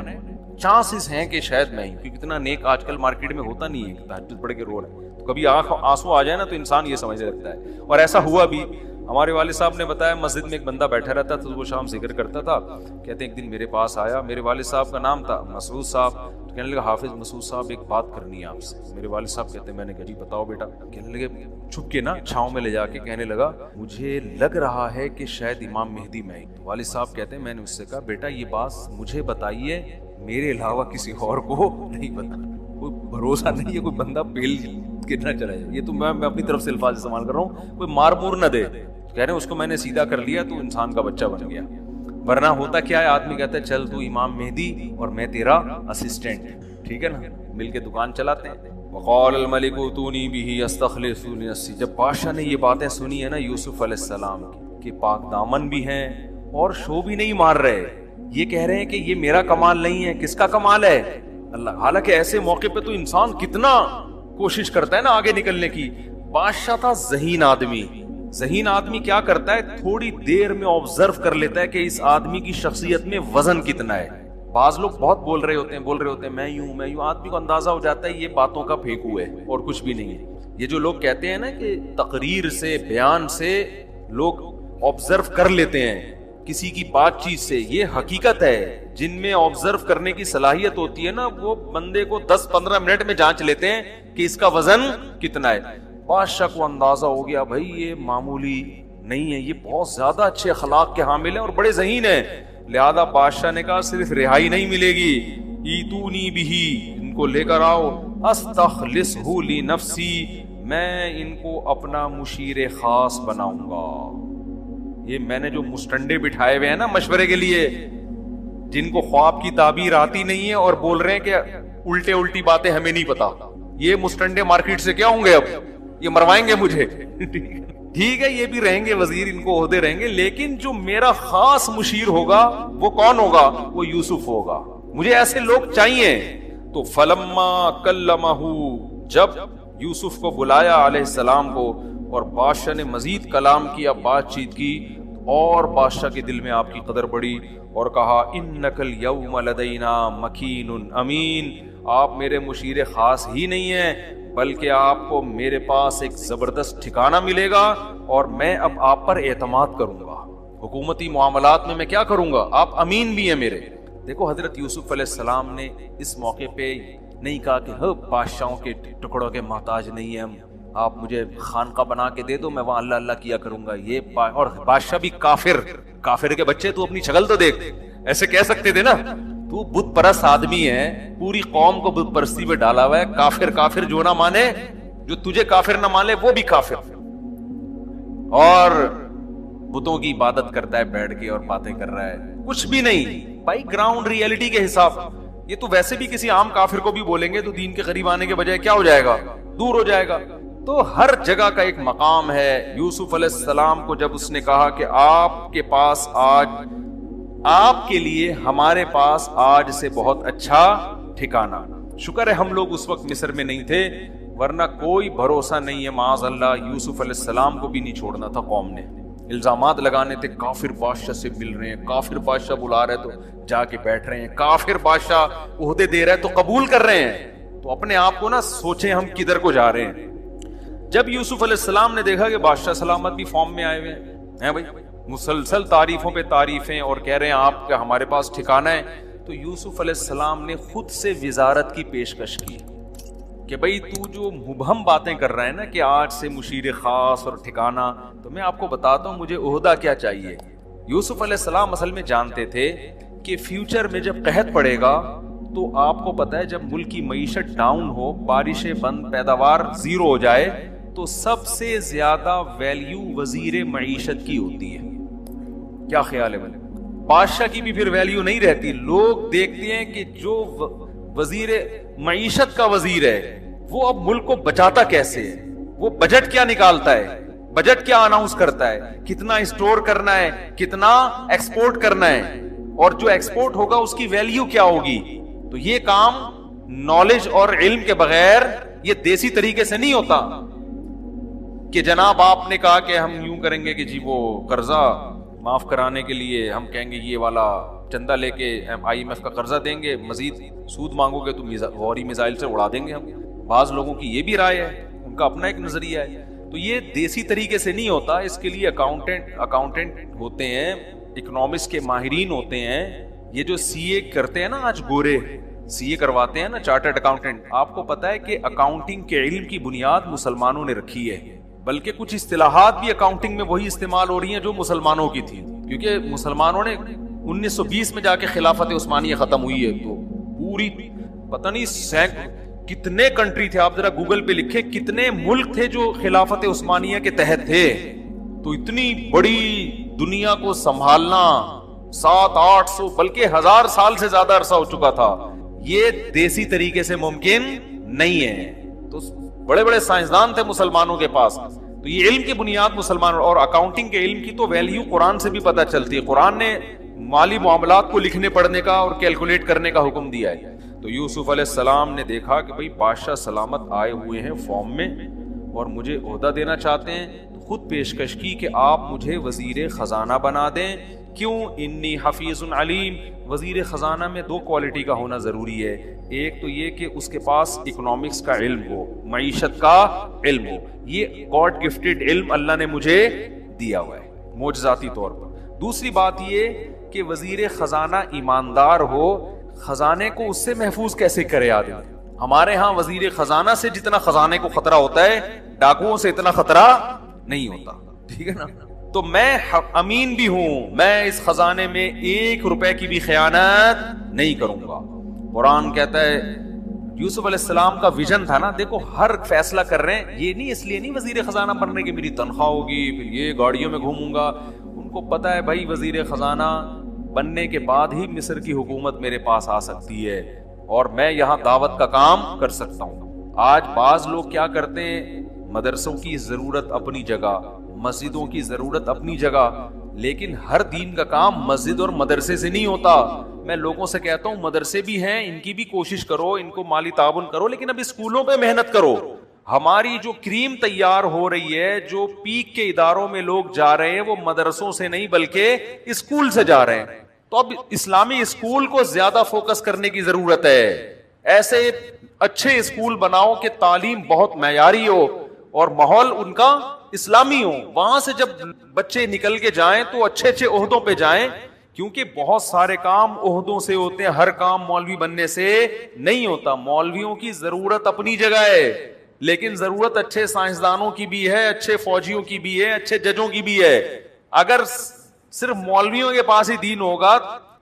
چانسز ہیں کہ شاید میں ہی، کیونکہ اتنا نیک آج کل مارکیٹ میں ہوتا نہیں ہے کہ تہجد پڑھ کے رو رہا ہے، تو کبھی آنسو آ جائے نا تو انسان یہ سمجھنے لگتا ہے. اور ایسا ہوا بھی. ہمارے والد صاحب نے بتایا مسجد میں ایک بندہ بیٹھا رہتا تھا، وہ شام ذکر کرتا تھا. کہتے ہیں ایک دن میرے پاس آیا، میرے والد صاحب کا نام تھا مسعود صاحب، تو کہنے لگا حافظ مسعود صاحب ایک بات کرنی ہے آپ سے. میرے والد صاحب کہتے ہیں، میں نے کہا جی بتاؤ بیٹا. کہنے لگے چھپ کے نا چھاؤں میں لے جا کے کہنے لگا مجھے لگ رہا ہے کہ شاید امام مہدی میں. والد صاحب کہتے ہیں میں نے اس سے کہا بیٹا یہ بات مجھے بتائیے، میرے علاوہ کسی اور کو نہیں پتا. کوئی بھروسہ نہیں ہے کوئی بندہ پیل کتنا چلا جائے. یہ تو میں اپنی طرف سے الفاظ استعمال کر رہا ہوں، کوئی مار مور نہ دے. کہہ رہے ہیں اس کو میں نے سیدھا کر لیا تو انسان کا بچہ بن گیا. ورنہ ہوتا کیا ہے، آدمی کہتا ہے چل تو امام مہدی اور میں تیرا اسسٹنٹ، ٹھیک ہے نا، مل کے دکان چلاتے ہیں. وقال الملک اتونی بہ استخلص لنفسی. جب بادشاہ نے یہ باتیں سنی ہے نا یوسف علیہ السلام کی، کہ پاک دامن بھی ہیں اور شو بھی نہیں مار رہے، یہ کہہ رہے ہیں کہ یہ میرا کمال نہیں ہے، کس کا کمال ہے؟ اللہ. حالانکہ ایسے موقع پہ تو انسان کتنا کوشش کرتا ہے نا آگے نکلنے کی. بادشاہ تھا ذہین آدمی. ذہین آدمی کیا کرتا ہے، تھوڑی دیر میں آبزرو کر لیتا ہے کہ اس آدمی کی شخصیت میں وزن کتنا ہے. بعض لوگ بہت بول رہے ہوتے ہیں میں یوں، آدمی کو اندازہ ہو جاتا ہے یہ باتوں کا پھینکو ہے اور کچھ بھی نہیں ہے. یہ جو لوگ کہتے ہیں نا کہ تقریر سے، بیان سے لوگ آبزرو کر لیتے ہیں کسی کی بات چیت سے، یہ حقیقت ہے. جن میں آبزرو کرنے کی صلاحیت ہوتی ہے نا، وہ بندے کو 10-15 منٹ میں جانچ لیتے ہیں کہ اس کا وزن کتنا ہے. بادشاہ کو اندازہ ہو گیا بھائی یہ معمولی نہیں ہے، یہ بہت زیادہ اچھے اخلاق کے حامل ہیں اور بڑے ذہین ہیں. لہذا بادشاہ نے کہا صرف رہائی نہیں ملے گی، ایتونی بہی، ان کو لے کر آؤ، استخلصہ لنفسی، میں ان کو اپنا مشیر خاص بناؤں گا. یہ میں نے جو مسٹنڈے بٹھائے ہوئے ہیں نا مشورے کے لیے، جن کو خواب کی تعبیر آتی نہیں ہے اور بول رہے ہیں کہ الٹی باتیں ہمیں نہیں پتا، یہ مسٹنڈے مارکیٹ سے کیا ہوں گے، اب یہ مروائیں گے مجھے. ٹھیک ہے یہ بھی رہیں گے وزیر، ان کو عہدے رہیں گے، لیکن جو میرا خاص مشیر ہوگا وہ کون ہوگا؟ وہ یوسف ہوگا. مجھے ایسے لوگ چاہیے. تو فلما کلمہ، جب یوسف کو بلایا علیہ السلام کو اور بادشاہ نے مزید کلام کیا، بات چیت کی، اور بادشاہ کے دل میں آپ کی قدر بڑھی اور کہا انک الیوم لدینا مکین امین، آپ میرے مشیر خاص ہی نہیں ہیں بلکہ آپ کو میرے پاس ایک زبردست ٹھکانہ ملے گا اور میں اب آپ پر اعتماد کروں گا. حکومتی معاملات میں کیا کروں گا، آپ امین بھی ہیں میرے. دیکھو حضرت یوسف علیہ السلام نے اس موقع پہ نہیں کہا کہ بادشاہوں کے ٹکڑوں کے محتاج نہیں ہیں ہم، آپ مجھے خانقاہ بنا کے دے دو میں وہاں اللہ اللہ کیا کروں گا. یہ اور بادشاہ بھی کافر کے بچے، تو اپنی شکل تو دیکھ، ایسے کہہ سکتے تھے نا، تو بت پرست آدمی ہے، پوری قوم کو بت پرستی پہ ڈالا ہوا ہے. کافر جو نہ مانے، جو تجھے کافر نہ مانے وہ بھی کافر، اور بتوں کی عبادت کرتا ہے بیٹھ کے اور باتیں کر رہا ہے. کچھ بھی نہیں بھائی، گراؤنڈ ریئلٹی کے حساب. یہ تو ویسے بھی کسی عام کافر کو بھی بولیں گے تو دین کے قریب آنے کے بجائے کیا ہو جائے گا، دور ہو جائے گا. تو ہر جگہ کا ایک مقام ہے. یوسف علیہ السلام کو جب اس نے کہا کہ آپ کے پاس آج، آپ کے لیے ہمارے پاس آج سے بہت اچھا ٹھکانہ. شکر ہے ہم لوگ اس وقت مصر میں نہیں تھے، ورنہ کوئی بھروسہ نہیں ہے، معاذ اللہ یوسف علیہ السلام کو بھی نہیں چھوڑنا تھا. قوم نے الزامات لگانے تھے، کافر بادشاہ سے مل رہے ہیں، کافر بادشاہ بلا رہے تو جا کے بیٹھ رہے ہیں، کافر بادشاہ عہدے دے رہے ہیں تو قبول کر رہے ہیں. تو اپنے آپ کو نا سوچیں ہم کدھر کو جا رہے ہیں. جب یوسف علیہ السلام نے دیکھا کہ بادشاہ سلامت بھی فارم میں آئے ہوئے ہیں بھائی، مسلسل تعریفوں پہ تعریفیں اور کہہ رہے ہیں آپ کا ہمارے پاس ٹھکانہ ہے، تو یوسف علیہ السلام نے خود سے وزارت کی پیشکش کی کہ بھائی تو جو مبہم باتیں کر رہا ہے نا کہ آج سے مشیر خاص اور ٹھکانہ، تو میں آپ کو بتاتا ہوں مجھے عہدہ کیا چاہیے. یوسف علیہ السلام اصل میں جانتے تھے کہ فیوچر میں جب قحط پڑے گا تو آپ کو پتا ہے جب ملک کی معیشت ڈاؤن ہو، بارشیں بند، پیداوار زیرو ہو جائے، تو سب سے زیادہ ویلیو وزیر معیشت کی ہوتی ہے. کیا خیال ہے بھائی؟ بادشاہ کی بھی پھر ویلیو نہیں رہتی. لوگ دیکھتے ہیں کہ جو وزیر معیشت کا وزیر ہے وہ اب ملک کو بچاتا کیسے ہے، وہ بجٹ کیا نکالتا ہے، بجٹ کیا اناؤنس کرتا ہے، کتنا اسٹور کرنا ہے، کتنا ایکسپورٹ کرنا ہے، اور جو ایکسپورٹ ہوگا اس کی ویلیو کیا ہوگی. تو یہ کام نالج اور علم کے بغیر یہ دیسی طریقے سے نہیں ہوتا کہ جناب آپ نے کہا کہ ہم یوں کریں گے کہ جی وہ قرضہ معاف کرانے کے لیے ہم کہیں گے یہ والا چندہ لے کے IMF کا قرضہ دیں گے, مزید سود مانگو گے تو غوری میزائل سے اڑا دیں گے ہم. بعض لوگوں کی یہ بھی رائے ہے, ان کا اپنا ایک نظریہ ہے. تو یہ دیسی طریقے سے نہیں ہوتا, اس کے لیے اکاؤنٹنٹ ہوتے ہیں, اکنامکس کے ماہرین ہوتے ہیں. یہ جو CA کرتے ہیں نا آج گورے, CA کرواتے ہیں نا چارٹرڈ اکاؤنٹنٹ, آپ کو پتا ہے کہ اکاؤنٹنگ کے علم کی بنیاد مسلمانوں نے رکھی ہے, بلکہ کچھ اصطلاحات بھی اکاؤنٹنگ میں وہی استعمال ہو رہی ہیں جو مسلمانوں کی تھی, کیونکہ مسلمانوں نے 1920 میں جا کے خلافت عثمانیہ ختم ہوئی ہے. تو پوری پتہ نہیں کتنے کنٹری تھے, آپ ذرا گوگل پہ لکھیں کتنے ملک تھے جو خلافت عثمانیہ کے تحت تھے. تو اتنی بڑی دنیا کو سنبھالنا 700-800 بلکہ 1000 سال سے زیادہ عرصہ ہو چکا تھا, یہ دیسی طریقے سے ممکن نہیں ہے. تو بڑے بڑے سائنسدان تھے مسلمانوں کے پاس. تو یہ علم کی بنیاد مسلمان, اور اکاؤنٹنگ کے علم کی تو ویلیو قرآن سے بھی پتہ چلتی ہے. قرآن نے مالی معاملات کو لکھنے پڑھنے کا اور کیلکولیٹ کرنے کا حکم دیا ہے. تو یوسف علیہ السلام نے دیکھا کہ بھئی بادشاہ سلامت آئے ہوئے ہیں فارم میں اور مجھے عہدہ دینا چاہتے ہیں, خود پیشکش کی کہ آپ مجھے وزیر خزانہ بنا دیں. کیوں؟ انی حفیظ علیم. وزیر خزانہ میں 2 کوالٹی کا ہونا ضروری ہے. ایک تو یہ کہ اس کے پاس اکنامکس کا علم ہو, معیشت کا علم ہو. یہ گاڈ گفٹڈ علم اللہ نے مجھے دیا ہوا ہے معجزاتی طور پر. دوسری بات یہ کہ وزیر خزانہ ایماندار ہو, خزانے کو اس سے محفوظ کیسے کرے آدمی. ہمارے ہاں وزیر خزانہ سے جتنا خزانے کو خطرہ ہوتا ہے, ڈاکوؤں سے اتنا خطرہ نہیں ہوتا, ٹھیک ہے نا. تو میں امین بھی ہوں, میں اس خزانے میں 1 روپے کی بھی خیانت نہیں کروں گا. قرآن کہتا ہے یوسف علیہ السلام کا ویژن تھا نا, دیکھو ہر فیصلہ کر رہے ہیں, یہ نہیں اس لیے نہیں وزیر خزانہ بننے کی میری تنخواہ ہوگی پھر یہ گاڑیوں میں گھوموں گا. ان کو پتا ہے بھائی وزیر خزانہ بننے کے بعد ہی مصر کی حکومت میرے پاس آ سکتی ہے اور میں یہاں دعوت کا کام کر سکتا ہوں. آج بعض لوگ کیا کرتے ہیں, مدرسوں کی ضرورت اپنی جگہ, مسجدوں کی ضرورت اپنی جگہ, لیکن ہر دین کا کام مسجد اور مدرسے سے نہیں ہوتا. میں لوگوں سے کہتا ہوں مدرسے بھی ہیں, ان کی بھی کوشش کرو, ان کو مالی تعاون کرو, لیکن اب اسکولوں پہ محنت کرو. ہماری جو کریم تیار ہو رہی ہے, جو پیک کے اداروں میں لوگ جا رہے ہیں, وہ مدرسوں سے نہیں بلکہ اسکول سے جا رہے ہیں. تو اب اسلامی اسکول کو زیادہ فوکس کرنے کی ضرورت ہے. ایسے اچھے اسکول بناؤ کہ تعلیم بہت معیاری ہو اور ماحول ان کا اسلامی ہو. وہاں سے جب بچے نکل کے جائیں تو اچھے اچھے عہدوں پہ جائیں, کیونکہ بہت سارے کام عہدوں سے ہوتے ہیں, ہر کام مولوی بننے سے نہیں ہوتا. مولویوں کی ضرورت اپنی جگہ ہے, لیکن ضرورت اچھے سائنسدانوں کی بھی ہے, اچھے فوجیوں کی بھی ہے, اچھے ججوں کی بھی ہے. اگر صرف مولویوں کے پاس ہی دین ہوگا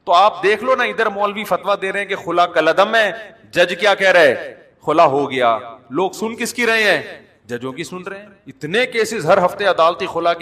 تو آپ دیکھ لو نا, ادھر مولوی فتویٰ دے رہے ہیں کہ خلا کلعدم ہے, جج کیا کہہ رہے ہیں, خلا ہو گیا. لوگ سن کس کی رہے ہیں, ججوں کی سن رہے ہیں. اتنے کیسز ہر ہفتے عدالتی خلا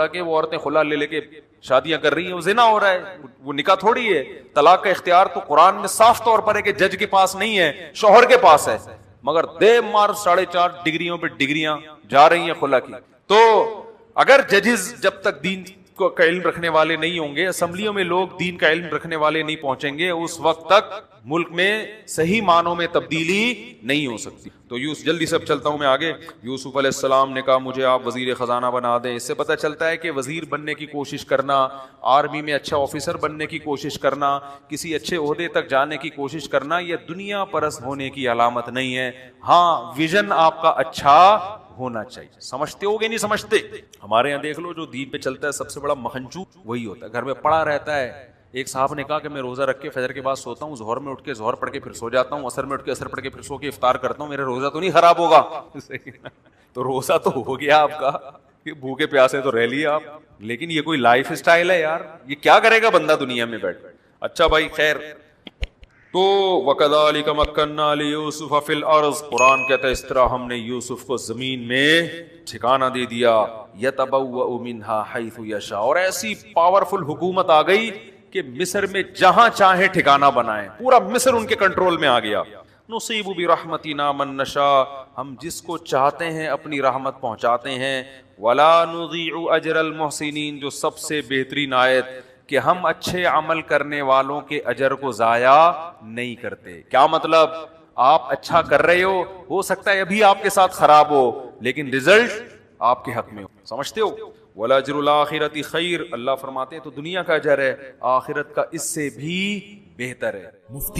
کے, وہ عورتیں خلا لے کے شادیاں کر رہی ہیں, وہ زنا ہو رہا ہے, وہ نکاح تھوڑی ہے. طلاق کا اختیار تو قرآن میں صاف طور پر ہے کہ جج کے پاس نہیں ہے, شوہر کے پاس ہے, مگر دے مار 4.5 ڈگریوں پہ ڈگریاں جا رہی ہیں خلا کی. تو اگر ججز جب تک دین کا علم رکھنے والے نہیں ہوں گے, اسمبلیوں میں لوگ دین کا علم رکھنے والے نہیں پہنچیں گے, اس وقت تک ملک میں صحیح معنوں میں تبدیلی نہیں ہو سکتی. تو جلدی سے چلتا ہوں میں آگے. یوسف علیہ السلام نے کہا مجھے آپ وزیر خزانہ بنا دیں. اس سے پتہ چلتا ہے کہ وزیر بننے کی کوشش کرنا, آرمی میں اچھا آفیسر بننے کی کوشش کرنا, کسی اچھے عہدے تک جانے کی کوشش کرنا, یہ دنیا پرست ہونے کی علامت نہیں ہے. ہاں ویژن آپ کا اچھا ہونا چاہیے. سمجھتے ہو گے نہیں سمجھتے؟ ہمارے یہاں دیکھ لو جو دین پہ چلتا ہے سب سے بڑا مکھنچو وہی ہوتا ہے, گھر میں پڑا رہتا ہے. ایک صاحب نے کہا کہ میں روزہ رکھ کے فجر کے بعد سوتا ہوں, ظہر میں اٹھ کے ظہر پڑھ کے پھر سو جاتا ہوں, عصر میں اٹھ کے عصر پڑھ کے پھر سو کے افطار کرتا ہوں, میرا روزہ تو نہیں خراب ہوگا. تو روزہ تو ہو گیا آپ کا, کہ بھوکے پیاسے تو رہ لیے آپ, لیکن یہ کوئی لائف اسٹائل ہے یار؟ یہ کیا کرے گا بندہ دنیا میں بیٹھ. اچھا بھائی خیر, تو وَكَذَلِكَ مَكَّنَّا لِيُوسُفَ فِي الْأَرْضِ, قرآن کہتا ہے اس طرح ہم نے یوسف کو زمین میں ٹھکانہ دے دیا. يَتَبَوَّأُ مِنْهَا حَيْثُ يَشَاءُ, اور ایسی پاورفل حکومت آ گئی کہ مصر میں جہاں چاہے ٹھکانہ بنائیں, پورا مصر ان کے کنٹرول میں آ گیا. نُصِيبُ بِرَحْمَتِنَا مَن نَشَاءُ, ہم جس کو چاہتے ہیں اپنی رحمت پہنچاتے ہیں. وَلَا نُضِيعُ أَجْرَ الْمُحْسِنِينَ, جو سب سے بہترین آیت کہ ہم اچھے عمل کرنے والوں کے اجر کو ضائع نہیں کرتے. کیا مطلب؟ آپ اچھا کر رہے ہو سکتا ہے ابھی آپ کے ساتھ خراب ہو, لیکن رزلٹ آپ کے حق میں ہو. سمجھتے ہو؟ وَلَأَجْرُ الْآخِرَةِ خَيْرٌ، اللہ فرماتے ہیں تو دنیا کا اجر ہے، آخرت کا اس سے بھی بہتر ہے۔